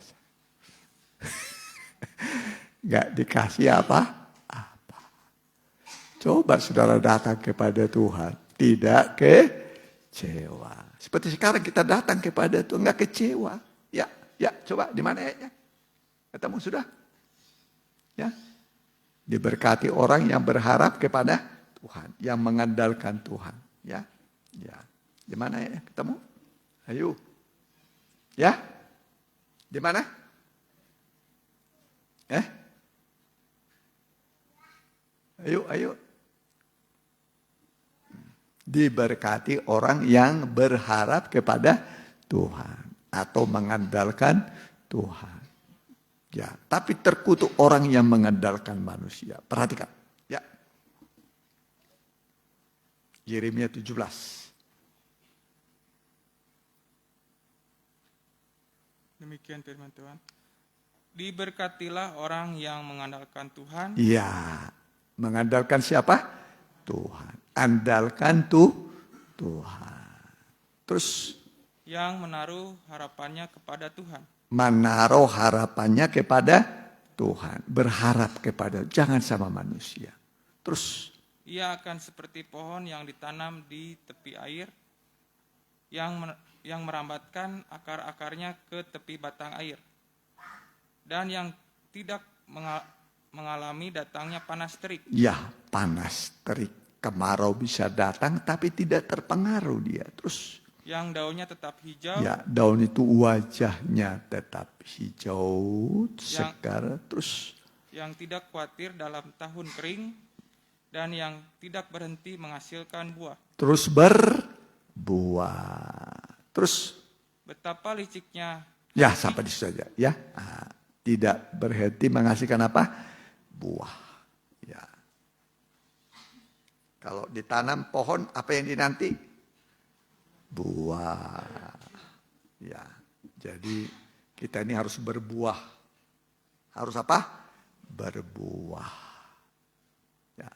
S1: Enggak dikasih apa? Coba saudara datang kepada Tuhan. Tidak kecewa. Seperti sekarang kita datang kepada Tuhan. Enggak kecewa. Ya, Ya, coba di mana ayatnya? Ketemu sudah? Ya. Diberkati orang yang berharap kepada Tuhan, yang mengandalkan Tuhan. Ya, ya. Di mana ayatnya? Ketemu? Ayo. Ya? Di mana? Ayo. Diberkati orang yang berharap kepada Tuhan atau mengandalkan Tuhan. Ya, tapi terkutuk orang yang mengandalkan manusia. Perhatikan, ya. Yeremia 17.
S3: Demikian firman Tuhan. Diberkatilah orang yang mengandalkan Tuhan.
S1: Ya, mengandalkan siapa? Tuhan. Andalkan Tuhan. Terus
S3: yang menaruh harapannya kepada Tuhan.
S1: Menaruh harapannya kepada Tuhan. Berharap kepada, jangan sama manusia. Terus
S3: ia akan seperti pohon yang ditanam di tepi air, yang merambatkan akar-akarnya ke tepi batang air, dan yang tidak mengalami datangnya panas terik.
S1: Ya, panas terik. Kemarau bisa datang tapi tidak terpengaruh dia. Terus
S3: yang daunnya tetap hijau.
S1: Ya, daun itu wajahnya tetap hijau, segar. Terus
S3: yang tidak khawatir dalam tahun kering, dan yang tidak berhenti menghasilkan buah.
S1: Terus berbuah. Terus
S3: betapa liciknya.
S1: Ya, sampai di situ saja. Ya, tidak berhenti menghasilkan apa? Buah. Ya. Kalau ditanam pohon, apa yang dinanti? Buah. Ya, jadi kita ini harus berbuah. Harus apa? Berbuah. Ya,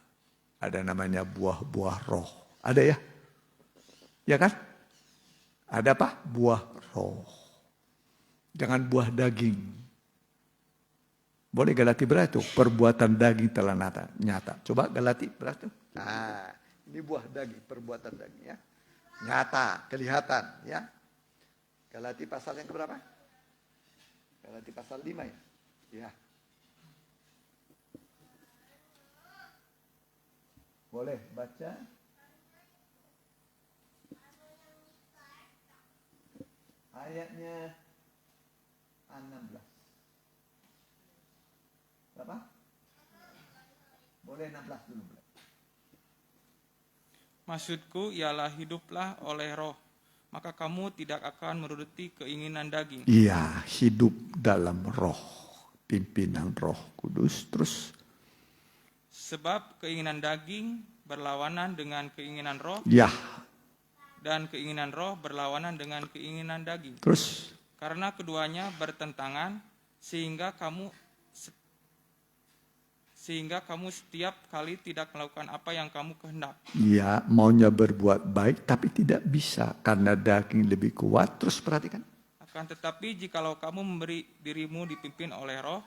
S1: ada namanya buah-buah roh. Ada ya? Ya kan? Ada apa? Buah roh. Jangan buah daging. Boleh Galati berapa itu? Perbuatan daging telah nyata. Coba Galati berapa itu? Nah, ini buah daging, perbuatan daging ya. Nyata, kelihatan ya. Galati pasal yang keberapa? Galati pasal 5 ya. Ya. Boleh baca? Ayatnya 16. Berapa? Boleh 16 dulu.
S3: Maksudku ialah hiduplah oleh roh, maka kamu tidak akan menuruti keinginan daging.
S1: Iya, hidup dalam roh, pimpinan Roh Kudus. Terus
S3: sebab keinginan daging berlawanan dengan keinginan roh.
S1: Ya.
S3: Dan keinginan roh berlawanan dengan keinginan daging.
S1: Terus
S3: karena keduanya bertentangan sehingga kamu setiap kali tidak melakukan apa yang kamu kehendak.
S1: Ya, maunya berbuat baik tapi tidak bisa karena daging lebih kuat. Terus perhatikan.
S3: Akan tetapi jikalau kamu memberi dirimu dipimpin oleh roh,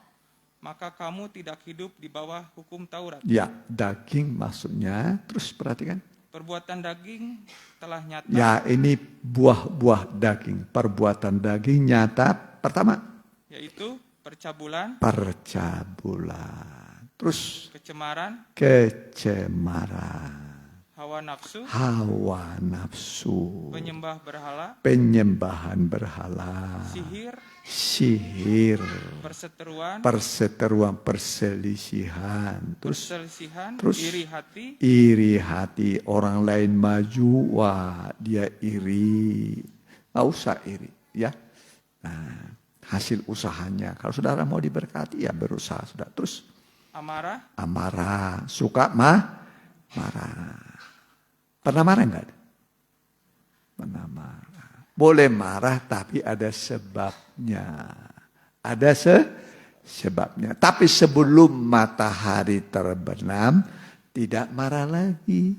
S3: maka kamu tidak hidup di bawah hukum Taurat.
S1: Ya, daging maksudnya. Terus perhatikan.
S3: Perbuatan daging telah nyata.
S1: Ya, ini buah-buah daging. Perbuatan daging nyata. Pertama.
S3: Yaitu percabulan.
S1: Terus
S3: kecemaran. Hawa nafsu.
S1: Penyembahan berhala. Sihir. Perseteruan, perselisihan. Terus iri hati. Orang lain maju, wah dia iri. Nggak usah iri, ya. Nah, hasil usahanya. Kalau saudara mau diberkati, ya berusaha sudah. Terus amarah, suka marah. Pernah marah enggak? Pernah marah. Boleh marah tapi ada sebabnya. Ada sebabnya. Tapi sebelum matahari terbenam, tidak marah lagi.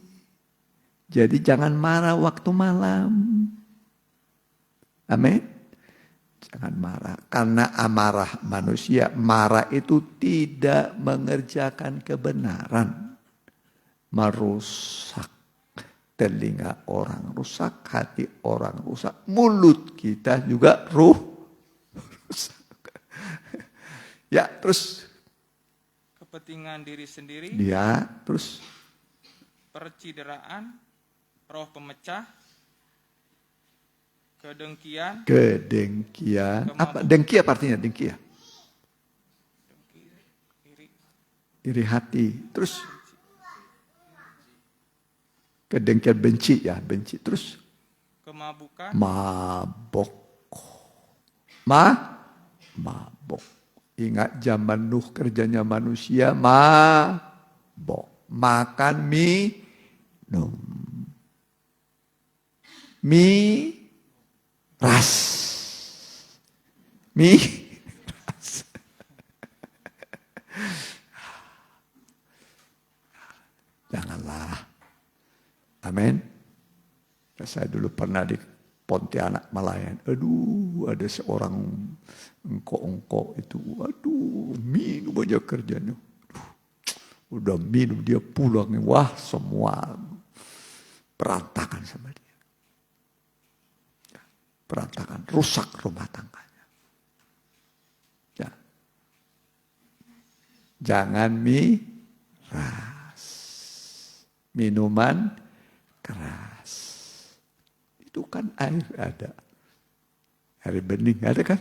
S1: Jadi jangan marah waktu malam. Amin. Jangan marah. Karena amarah manusia, marah itu tidak mengerjakan kebenaran. Merusak telinga orang, rusak hati orang, rusak mulut kita juga Ya, terus
S3: kepentingan diri sendiri,
S1: dia terus
S3: percideraan, roh pemecah, kedengkian,
S1: kedengkian. Apa dengki apa artinya dengki ya?
S3: iri,
S1: Iri hati. Terus kedengkian, benci ya, benci. Terus
S3: kemabukan,
S1: mabok. Mabok. Ingat zaman Nuh kerjanya manusia mabok. Makan minum. Miras. Janganlah. Amin. Saya dulu pernah di Pontianak Malayan. Aduh, ada seorang engkok-engkok itu. Aduh, minum aja kerjanya. Aduh, udah minum dia pulang. Wah, semua berantakan sama dia. Berantakan, rusak rumah tangganya. Ya. Jangan miras. Minuman keras. Itu kan air ada. Air bening ada kan?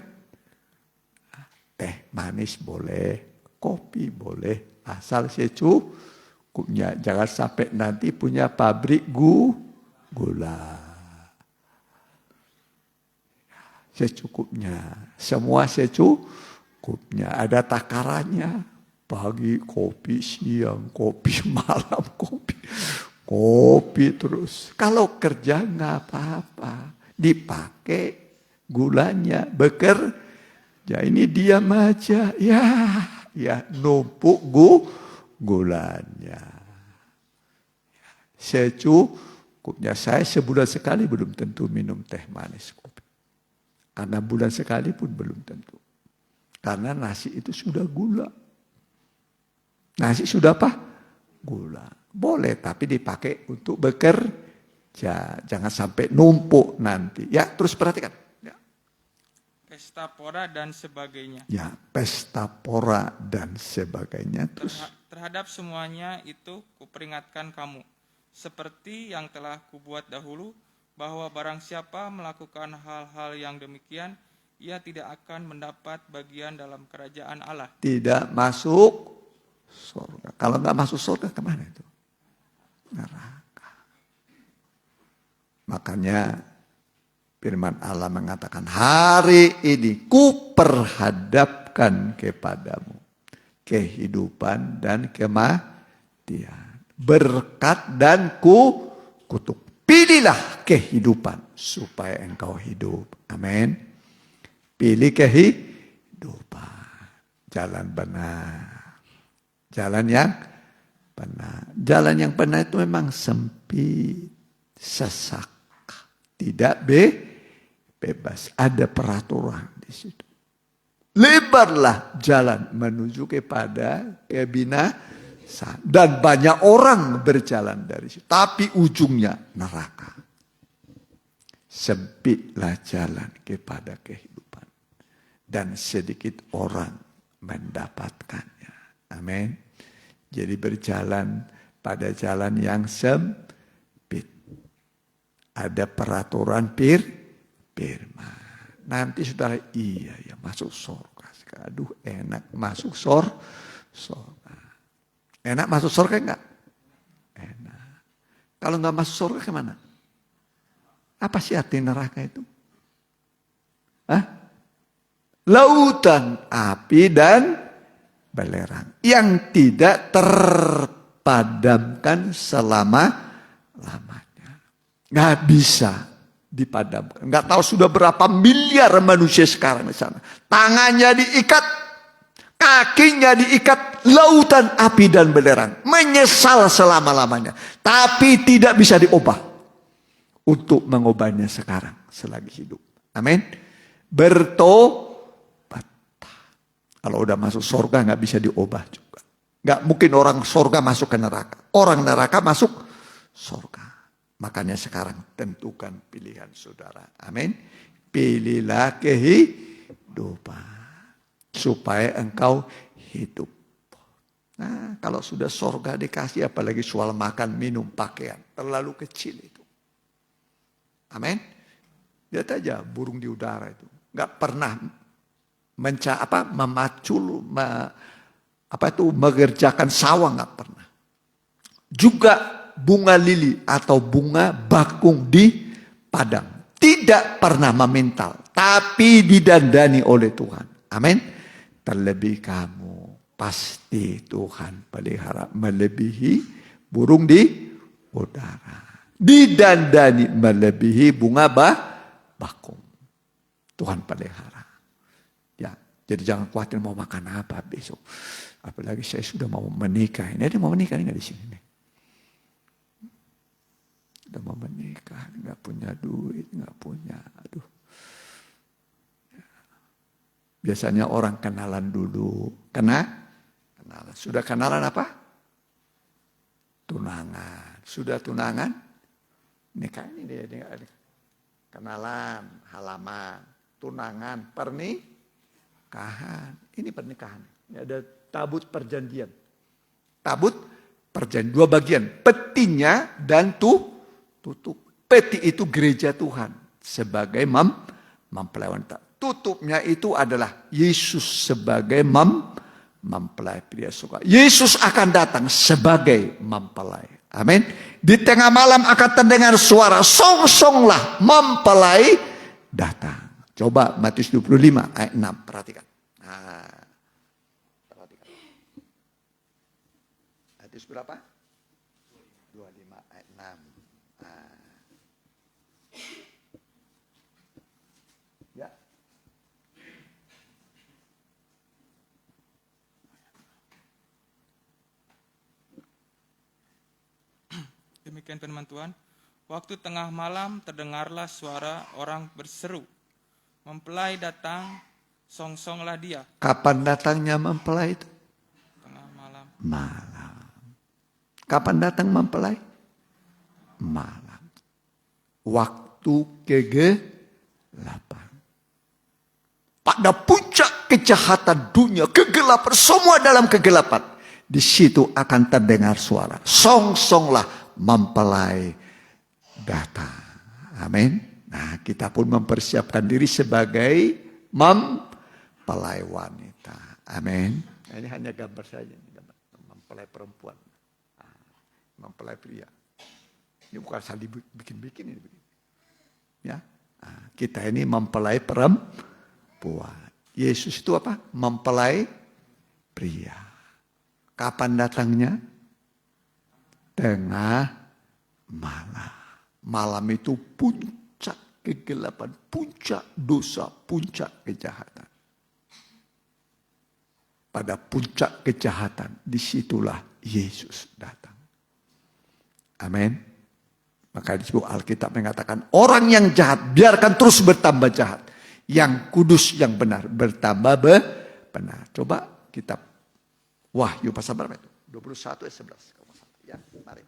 S1: Teh manis boleh, kopi boleh. Asal secukupnya. Jangan sampai nanti punya pabrik gula. Secukupnya. Semua secukupnya. Ada takarannya. Pagi kopi, siang kopi, malam kopi. Kopi terus. Kalau kerja nggak apa-apa. Dipakai gulanya. Bekerja. Ini diam aja. Ya numpuk gulanya. Secukupnya. Saya sebulan sekali belum tentu minum teh manis kopi. Karena bulan sekali pun belum tentu. Karena nasi itu sudah gula. Nasi sudah apa? Gula. Boleh, tapi dipakai untuk bekerja. Jangan sampai numpuk nanti. Ya, terus perhatikan. Ya.
S3: pesta pora dan sebagainya.
S1: Ya, pesta pora dan sebagainya. Terus
S3: Terhadap semuanya itu kuperingatkan kamu. Seperti yang telah kubuat dahulu, bahwa barang siapa melakukan hal-hal yang demikian, ia tidak akan mendapat bagian dalam kerajaan Allah.
S1: tidak masuk surga. Kalau nggak masuk surga kemana itu? Neraka. Makanya firman Allah mengatakan, hari ini kuperhadapkan kepadamu kehidupan dan kematian, berkat dan kutuk. Pilihlah kehidupan supaya engkau hidup. Amin. Pilih kehidupan. Jalan benar. Jalan yang benar. Jalan yang benar itu memang sempit, sesak, tidak bebas. Ada peraturan di situ. Lebarlah jalan menuju kepada kebinasaan. Dan banyak orang berjalan dari situ. Tapi ujungnya neraka. Sempitlah jalan kepada kehidupan. Dan sedikit orang mendapatkannya. Amin. Jadi berjalan pada jalan yang sempit. Ada peraturan firman. Nanti saudara, iya ya masuk surga. Aduh enak masuk surga. Enak masuk surga enggak? Enak. Kalau enggak masuk surga kemana? Apa sih arti neraka itu? Hah? Lautan api dan belerang yang tidak terpadamkan selama-lamanya. Nggak bisa dipadamkan. Nggak tahu sudah berapa miliar manusia sekarang di sana. Tangannya diikat, kakinya diikat, lautan api dan belerang. Menyesal selama-lamanya. Tapi tidak bisa diubah. Untuk mengubahnya sekarang selagi hidup. Amin. Bertobat. Kalau udah masuk surga nggak bisa diubah juga. Nggak mungkin orang surga masuk ke neraka. Orang neraka masuk surga. Makanya sekarang tentukan pilihan saudara. Amin. Pilihlah kehidupan. kehidupan. Supaya engkau hidup. Nah, kalau sudah sorga dikasih, apalagi soal makan, minum, pakaian. Terlalu kecil itu. Amin. Lihat aja burung di udara itu. Nggak pernah mengerjakan sawah, nggak pernah. Juga bunga lili atau bunga bakung di padang. Tidak pernah memintal. Tapi didandani oleh Tuhan. Amin. Terlebih kamu. Pasti Tuhan pelihara melebihi burung di udara. Didandani melebihi bunga bakung. Tuhan pelihara. Ya, jadi jangan khawatir mau makan apa besok. Apalagi saya sudah mau menikah. Ini ada mau menikah nggak di sini? Sudah mau menikah, nggak punya duit, nggak punya. Aduh. Biasanya orang kenalan dulu. Kenalan. Sudah kenalan apa? Tunangan. Sudah tunangan? Nikah ini dia. Kenalan, halaman, tunangan, pernikahan. Ini pernikahan. Ini ada tabut perjanjian. Tabut perjanjian. 2 bagian. Petinya dan tutup. Peti itu gereja Tuhan. Sebagai mempelai wanita. Tutupnya itu adalah Yesus sebagai mempelai pria suka. Yesus akan datang sebagai mempelai. Amin. Di tengah malam akan terdengar suara, song-songlah mempelai datang. Coba Matius 25 ayat 6, perhatikan. Nah, perhatikan. Matius berapa? 25 ayat 6. Nah. Ya.
S3: Demikian firman Tuhan. Waktu tengah malam terdengarlah suara orang berseru. Mempelai datang, song-songlah dia.
S1: Kapan datangnya mempelai itu?
S3: Tengah malam.
S1: Malam. Kapan datang mempelai? Malam. Waktu kegelapan. Pada puncak kejahatan dunia, kegelapan, semua dalam kegelapan. Di situ akan terdengar suara. Song-songlah mempelai datang. Amin. Nah, kita pun mempersiapkan diri sebagai mempelai wanita. Amin. Nah, ini hanya gambar saja. Mempelai perempuan. Mempelai pria. Ini bukan asal dibikin-bikin ini. Ya. Nah, kita ini mempelai perempuan. Yesus itu apa? Mempelai pria. Kapan datangnya? Tengah malam. Malam itu puncak kegelapan, puncak dosa, puncak kejahatan. Pada puncak kejahatan, disitulah Yesus datang. Amin. Maka disebut Alkitab mengatakan, orang yang jahat biarkan terus bertambah jahat. Yang kudus, yang benar, bertambah benar. Coba kitab Wahyu pasal berapa itu? 21 ayat 11. Ya, mari.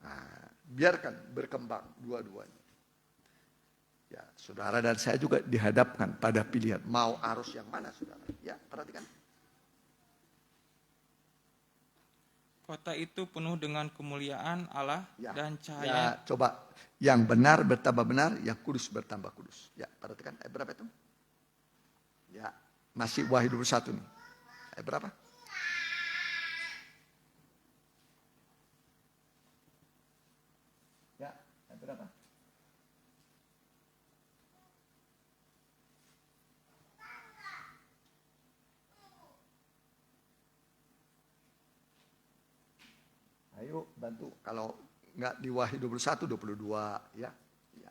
S1: Nah, biarkan berkembang dua-duanya. Ya, saudara dan saya juga dihadapkan pada pilihan. Mau arus yang mana, saudara? Ya, perhatikan.
S3: Kota itu penuh dengan kemuliaan Allah dan cahaya.
S1: Ya, coba. Yang benar bertambah benar, yang kudus bertambah kudus. Ya, perhatikan. Ayat berapa itu? Ya, masih Wahyu 21 nih. Ayat berapa? Ya, ayat berapa? Ayo bantu, kalau nggak di Wahyu 21, 22 ya. Ya.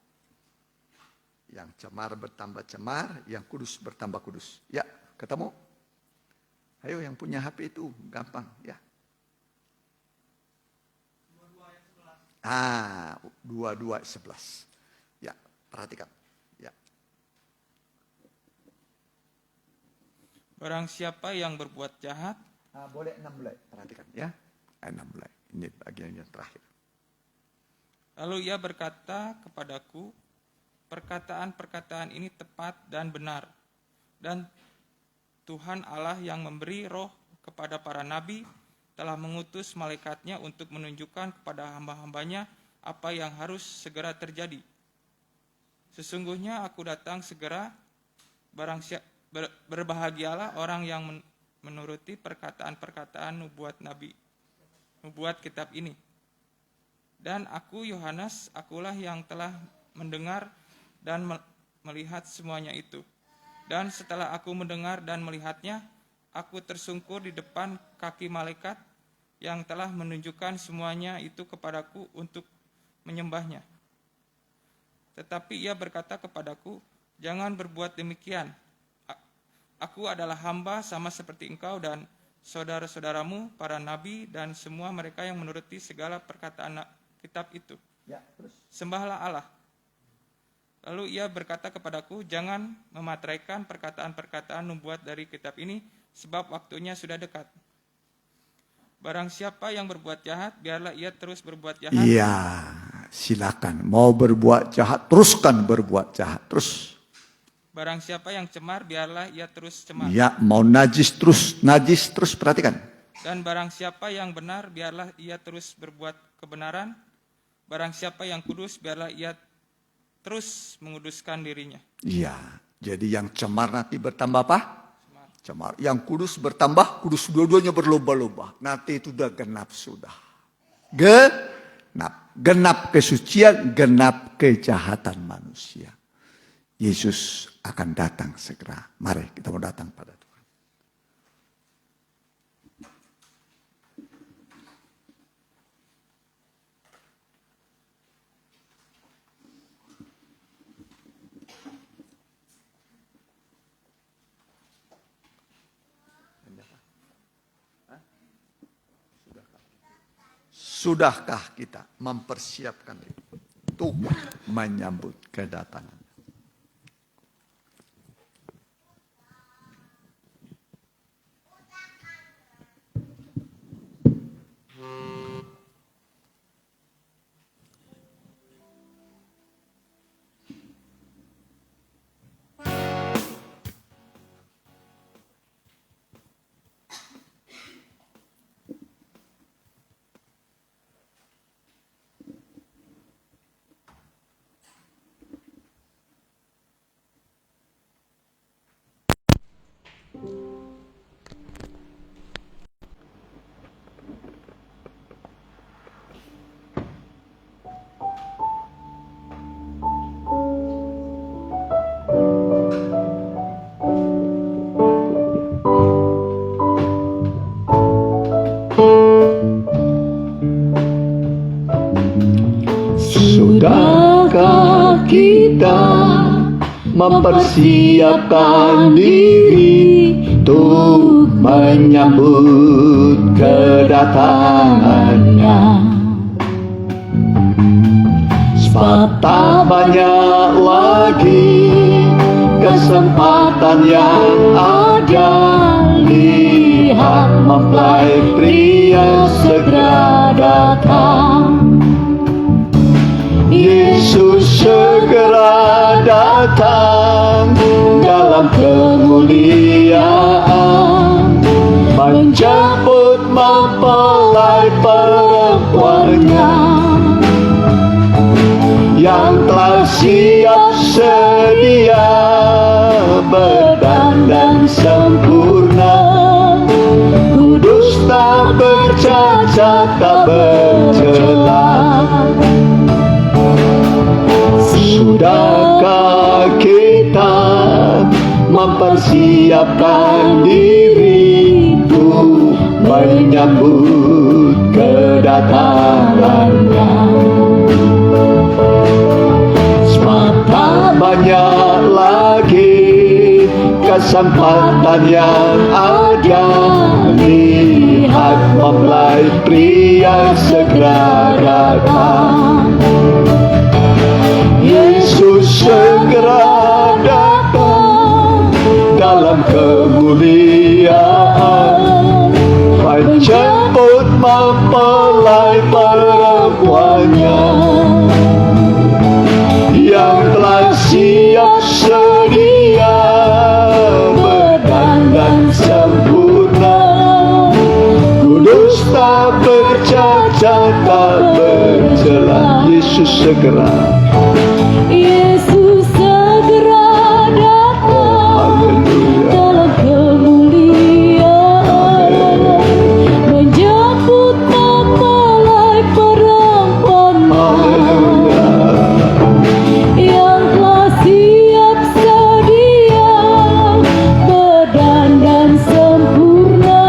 S1: Yang cemar bertambah cemar, yang kudus bertambah kudus. Ya, ketemu? Ayo yang punya HP itu gampang ya. 22:11. Ya, perhatikan. Ya.
S3: Barang siapa yang berbuat jahat,
S1: Boleh 16, perhatikan ya. 16. Ini bagian yang terakhir.
S3: lalu ia berkata kepadaku, perkataan-perkataan ini tepat dan benar. Dan Tuhan Allah yang memberi roh kepada para nabi telah mengutus malaikatnya untuk menunjukkan kepada hamba-hambanya apa yang harus segera terjadi. Sesungguhnya aku datang segera, berbahagialah orang yang menuruti perkataan-perkataan nubuat kitab ini. Dan aku, Yohanes, akulah yang telah mendengar dan melihat semuanya itu. Dan setelah aku mendengar dan melihatnya, aku tersungkur di depan kaki malaikat yang telah menunjukkan semuanya itu kepadaku untuk menyembahnya. Tetapi ia berkata kepadaku, jangan berbuat demikian. Aku adalah hamba sama seperti engkau dan saudara-saudaramu, para nabi dan semua mereka yang menuruti segala perkataan kitab itu. Sembahlah Allah. Lalu ia berkata kepadaku, jangan memateraikan perkataan-perkataan nubuat dari kitab ini, sebab waktunya sudah dekat. Barang siapa yang berbuat jahat, biarlah ia terus berbuat jahat.
S1: Iya, silakan. Mau berbuat jahat, teruskan berbuat jahat. Terus.
S3: Barang siapa yang cemar, biarlah ia terus cemar.
S1: Ya, mau najis terus, perhatikan.
S3: Dan barang siapa yang benar, biarlah ia terus berbuat kebenaran. Barang siapa yang kudus, biarlah ia terus menguduskan dirinya.
S1: Iya, jadi yang cemar nanti bertambah apa? Cemar. Yang kudus bertambah, kudus dua-duanya berlomba-lomba. Nanti itu udah genap sudah. Genap kesucian, genap kejahatan manusia. Yesus akan datang segera. Mari kita mau datang pada Tuhan. Sudahkah kita mempersiapkan itu menyambut kedatangan?
S2: Sudahkah kita mempersiapkan diri untuk menyambut kedatangannya? Sebab tak banyak lagi kesempatan yang ada. Lihat mempelai pria segera datang. Yesus segera datang dalam kemuliaan, menjemput mempelai perempuannya yang telah siap sedia, berdandan sempurna, kudus tak bercacat tak bercela. Sudahkah kita mempersiapkan diri untuk menyambut kedatangannya? Sebab tak banyak lagi kesempatan yang ada. Lihat mempelai pria segera datang. Yesus segera datang dalam kemuliaan, menjemput mempelai perempuannya yang telah siap sedia,
S1: segera.
S2: Yesus segera datang
S1: Haleluya.
S2: dalam kemuliaan, menjemput mempelai perempuannya yang telah siap sedia, berdandan sempurna,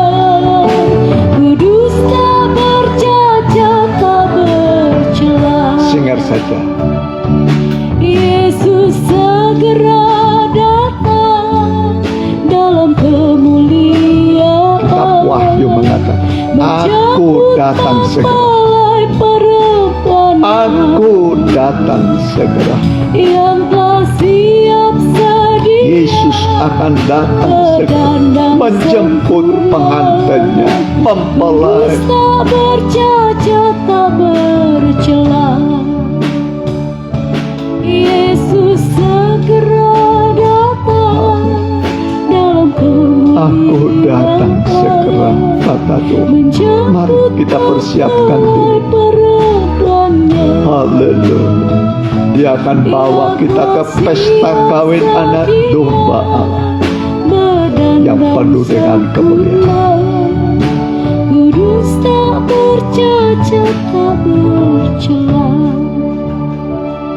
S2: kudus tak bercacat tak bercela.
S1: Singer saja.
S2: Yesus segera datang dalam kemuliaan.
S1: Kitab Wahyu mengatakan, Aku datang segera.
S2: Mempelai perempuan
S1: Aku datang segera.
S2: yang telah siap sedia,
S1: Yesus akan datang segera, menjemput pengantinnya, mempelai.
S2: tak bercacat tak bercela. Yesus segera datang dalam kemuliaan.
S1: Aku datang segera, kata Tuhan. Mari kita persiapkan diri.
S2: Perempuannya
S1: Haleluya. Dia akan bawa kita ke pesta kawin anak domba Allah yang penuh dengan kemuliaan.
S2: Kudus tak bercacat tak bercela.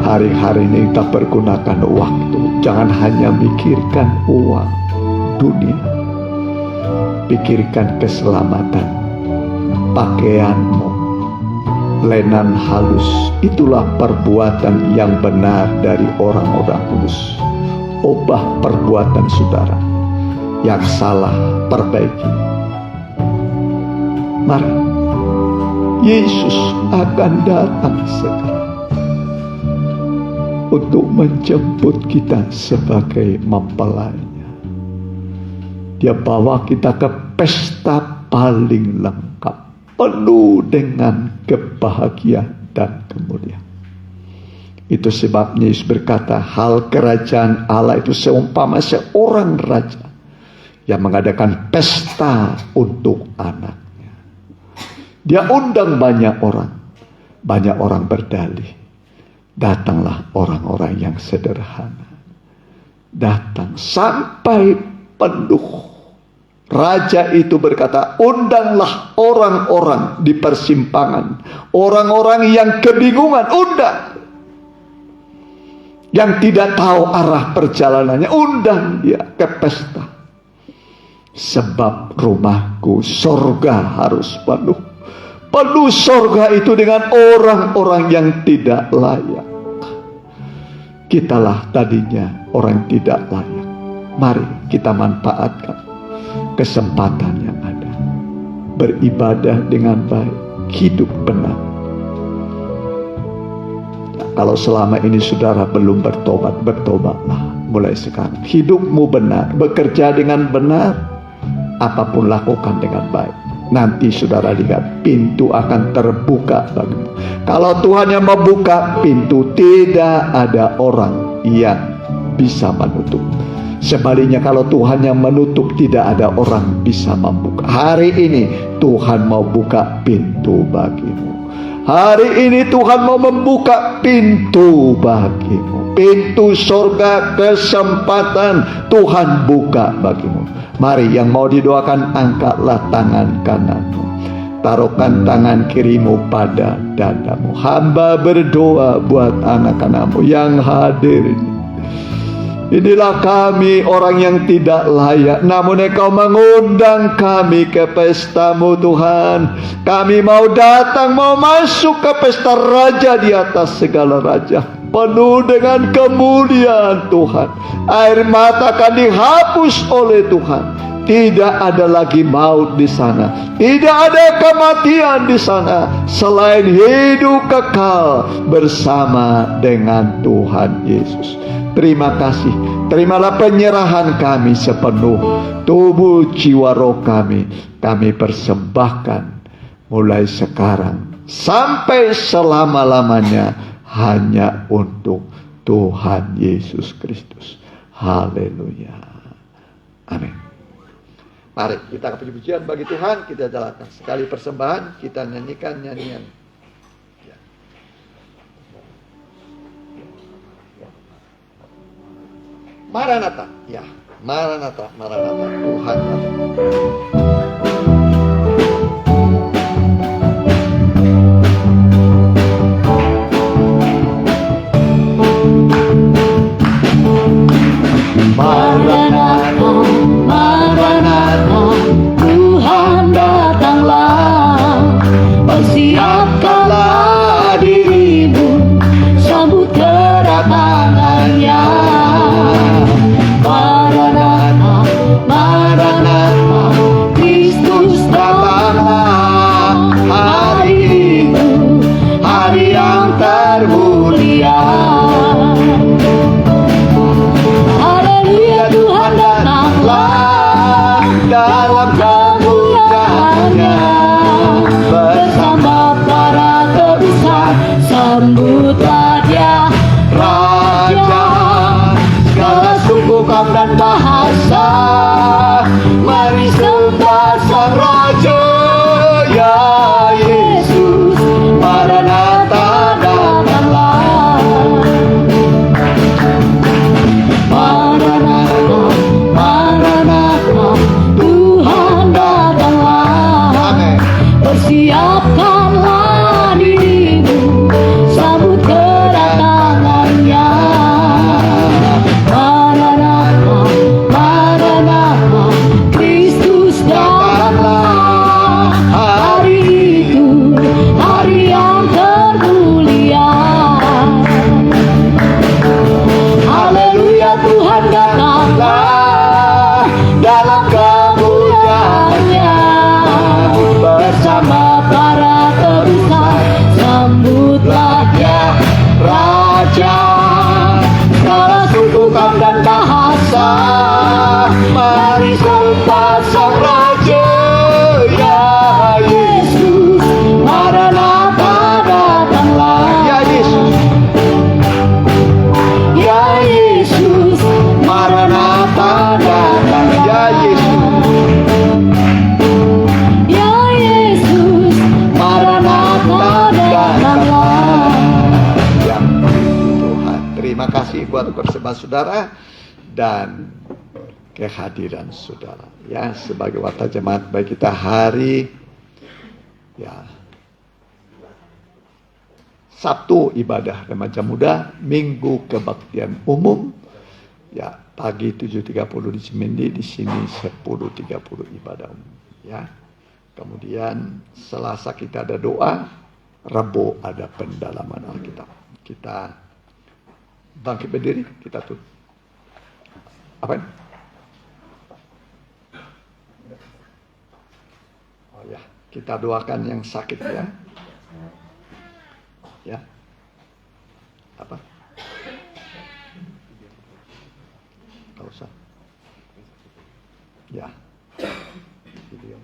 S1: Hari-hari ini kita pergunakan waktu. Jangan hanya mikirkan uang, dunia. Pikirkan keselamatan, pakaianmu, lenan halus. Itulah perbuatan yang benar dari orang-orang kudus. Ubah perbuatan saudara. Yang salah, perbaiki. Mari, Yesus akan datang segera untuk menjemput kita sebagai mempelainya. Dia bawa kita ke pesta paling lengkap, penuh dengan kebahagiaan dan kemuliaan. Itu sebabnya Yesus berkata, hal kerajaan Allah itu seumpama seorang raja yang mengadakan pesta untuk anaknya. Dia undang banyak orang berdalih. Datanglah orang-orang yang sederhana. Datang sampai penuh. Raja itu berkata, undanglah orang-orang di persimpangan. Orang-orang yang kebingungan, undang. Yang tidak tahu arah perjalanannya, undang dia ke pesta. Sebab rumahku, sorga harus penuh. Penuh sorga itu dengan orang-orang yang tidak layak. Kitalah tadinya orang tidak layak. Mari kita manfaatkan kesempatan yang ada. Beribadah dengan baik, hidup benar. Nah, kalau selama ini saudara belum bertobat, bertobatlah mulai sekarang. Hidupmu benar, bekerja dengan benar, apapun lakukan dengan baik. Nanti saudara lihat pintu akan terbuka bagimu. Kalau Tuhan yang membuka pintu, tidak ada orang yang bisa menutup. Sebaliknya kalau Tuhan yang menutup, tidak ada orang bisa membuka. Hari ini Tuhan mau buka pintu bagimu. Hari ini Tuhan mau membuka pintu bagimu. Pintu surga kesempatan Tuhan buka bagimu. Mari yang mau didoakan, angkatlah tangan kananmu, taruhkan tangan kirimu pada dadamu. Hamba berdoa buat anak-anakmu yang hadir. Inilah kami orang yang tidak layak, namun Engkau mengundang kami ke pestamu Tuhan. Kami mau datang, mau masuk ke pesta Raja di atas segala raja, penuh dengan kemuliaan Tuhan. Air mata akan dihapus oleh Tuhan. Tidak ada lagi maut di sana, tidak ada kematian di sana, selain hidup kekal bersama dengan Tuhan Yesus. Terima kasih. Terimalah penyerahan kami sepenuh tubuh jiwa roh kami. Kami persembahkan mulai sekarang sampai selama-lamanya hanya untuk Tuhan Yesus Kristus. Haleluya. Amin. Mari kita ke puji-pujian bagi Tuhan. Kita jalankan sekali persembahan. Kita nyanyikan nyanyian. Maranatha. Ya, Maranatha, Maranatha. Tuhan ada.
S2: Maranatha, Maranatha, Tuhan datanglah. Persiapkanlah dirimu, sambut kedatangannya. Maranatha, Maranatha, Kristus datanglah. Hari itu, hari yang termulia. Haleluya, Tuhan datanglah dalam kemuliaannya. Bersama para terbesar, sambutlah dia, Raja. Segala suku, kaum dan bahasa, mari sembah Sang Raja. Ya Yesus, Maranatha datanglah. Maranatha, Maranatha, Tuhan datanglah.
S1: Amin.
S2: Persiapkanlah dirimu, sambut kedatangannya. Maranatha, Maranatha, Kristus datanglah. Hari itu, hari yang termulia. Haleluya, Tuhan datanglah dalam kemuliaannya. Bersama para terbesar, sambutlah dia, Raja. Segala suku, kaum dan bahasa, mari sembah Sang Raja. Ya Yesus, Maranatha datanglah.
S1: Ya Yesus.
S2: Ya Yesus, Maranatha datang.
S1: Ya Yesus.
S2: Ya Yesus, Maranatha datanglah.
S1: Ya Tuhan, terima kasih buat bersama saudara dan kehadiran saudara. Ya, sebagai wadah jemaat baik kita hari ya Sabtu ibadah remaja muda, Minggu kebaktian umum. Ya, pagi 7.30 di Cimindi, di sini 10.30 ibadah umum. Ya. Kemudian Selasa kita ada doa, Rabu ada pendalaman Alkitab. Kita bangkit berdiri, kita tutup. Apa ini? Oh ya, kita doakan yang sakit ya. Ya. Apa? Gak usah. Ya. Video.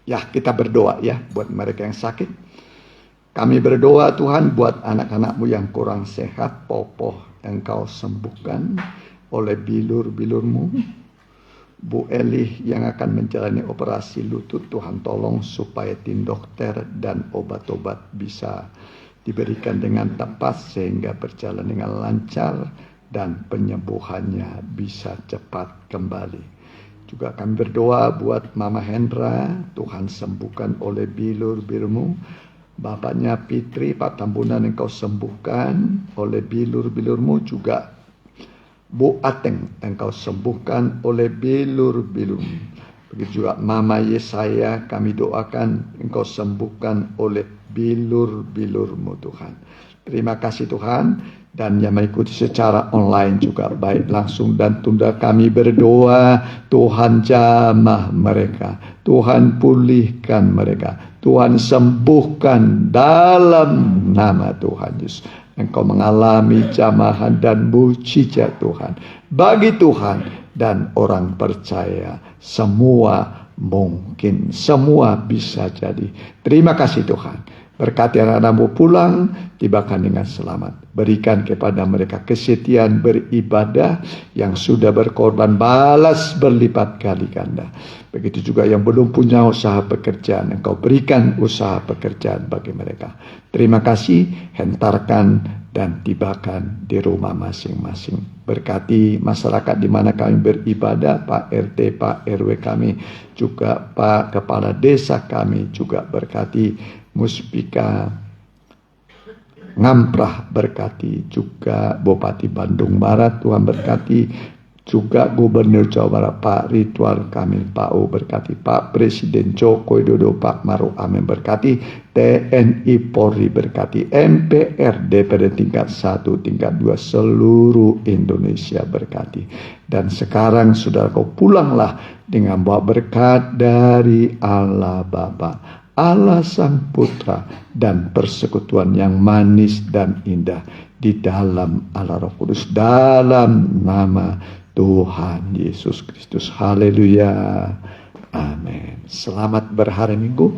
S1: Ya, kita berdoa ya buat mereka yang sakit. Kami berdoa Tuhan buat anak-anak-Mu yang kurang sehat, Popoh Engkau sembuhkan oleh bilur-bilur-Mu. Bu Elih yang akan menjalani operasi lutut, Tuhan tolong supaya tim dokter dan obat-obat bisa diberikan dengan tepat sehingga berjalan dengan lancar dan penyembuhannya bisa cepat kembali. Juga kami berdoa buat Mama Hendra, Tuhan sembuhkan oleh bilur-bilur-Mu. Bapaknya Fitri, Pak Tambunan Engkau sembuhkan oleh bilur-bilur-Mu. Juga Bu Ateng Engkau sembuhkan oleh bilur-bilur-Mu. Begitu juga Mama Yesaya, kami doakan Engkau sembuhkan oleh bilur-bilur-Mu Tuhan. Terima kasih Tuhan. Dan yang mengikuti secara online juga baik langsung dan tunda, kami berdoa Tuhan jamah mereka, Tuhan pulihkan mereka, Tuhan sembuhkan dalam nama Tuhan Yesus. Engkau mengalami jamahan dan mujizat Tuhan. Bagi Tuhan dan orang percaya semua mungkin, semua bisa jadi. Terima kasih Tuhan. Berkati anak-anak-Mu pulang, tibakan dengan selamat. Berikan kepada mereka kesetiaan beribadah, yang sudah berkorban balas berlipat kali ganda. Begitu juga yang belum punya usaha pekerjaan, Engkau berikan usaha pekerjaan bagi mereka. Terima kasih, hentarkan dan tibakan di rumah masing-masing. Berkati masyarakat di mana kami beribadah, Pak RT, Pak RW kami, juga Pak Kepala Desa kami, juga berkati Muspika Ngamprah, berkati juga Bupati Bandung Barat, Tuhan berkati juga Gubernur Jawa Barat Pak Ridwan Kamil Pak berkati Pak Presiden Joko Widodo, Pak Maruf Amin berkati TNI Polri, berkati MPR DPR tingkat 1 tingkat 2 seluruh Indonesia berkati. Dan sekarang saudara kau pulanglah dengan bawa berkat dari Allah Bapa, Allah Sang Putra, dan persekutuan yang manis dan indah di dalam Allah Roh Kudus, dalam nama Tuhan Yesus Kristus. Haleluya. Amin. Selamat berhari Minggu.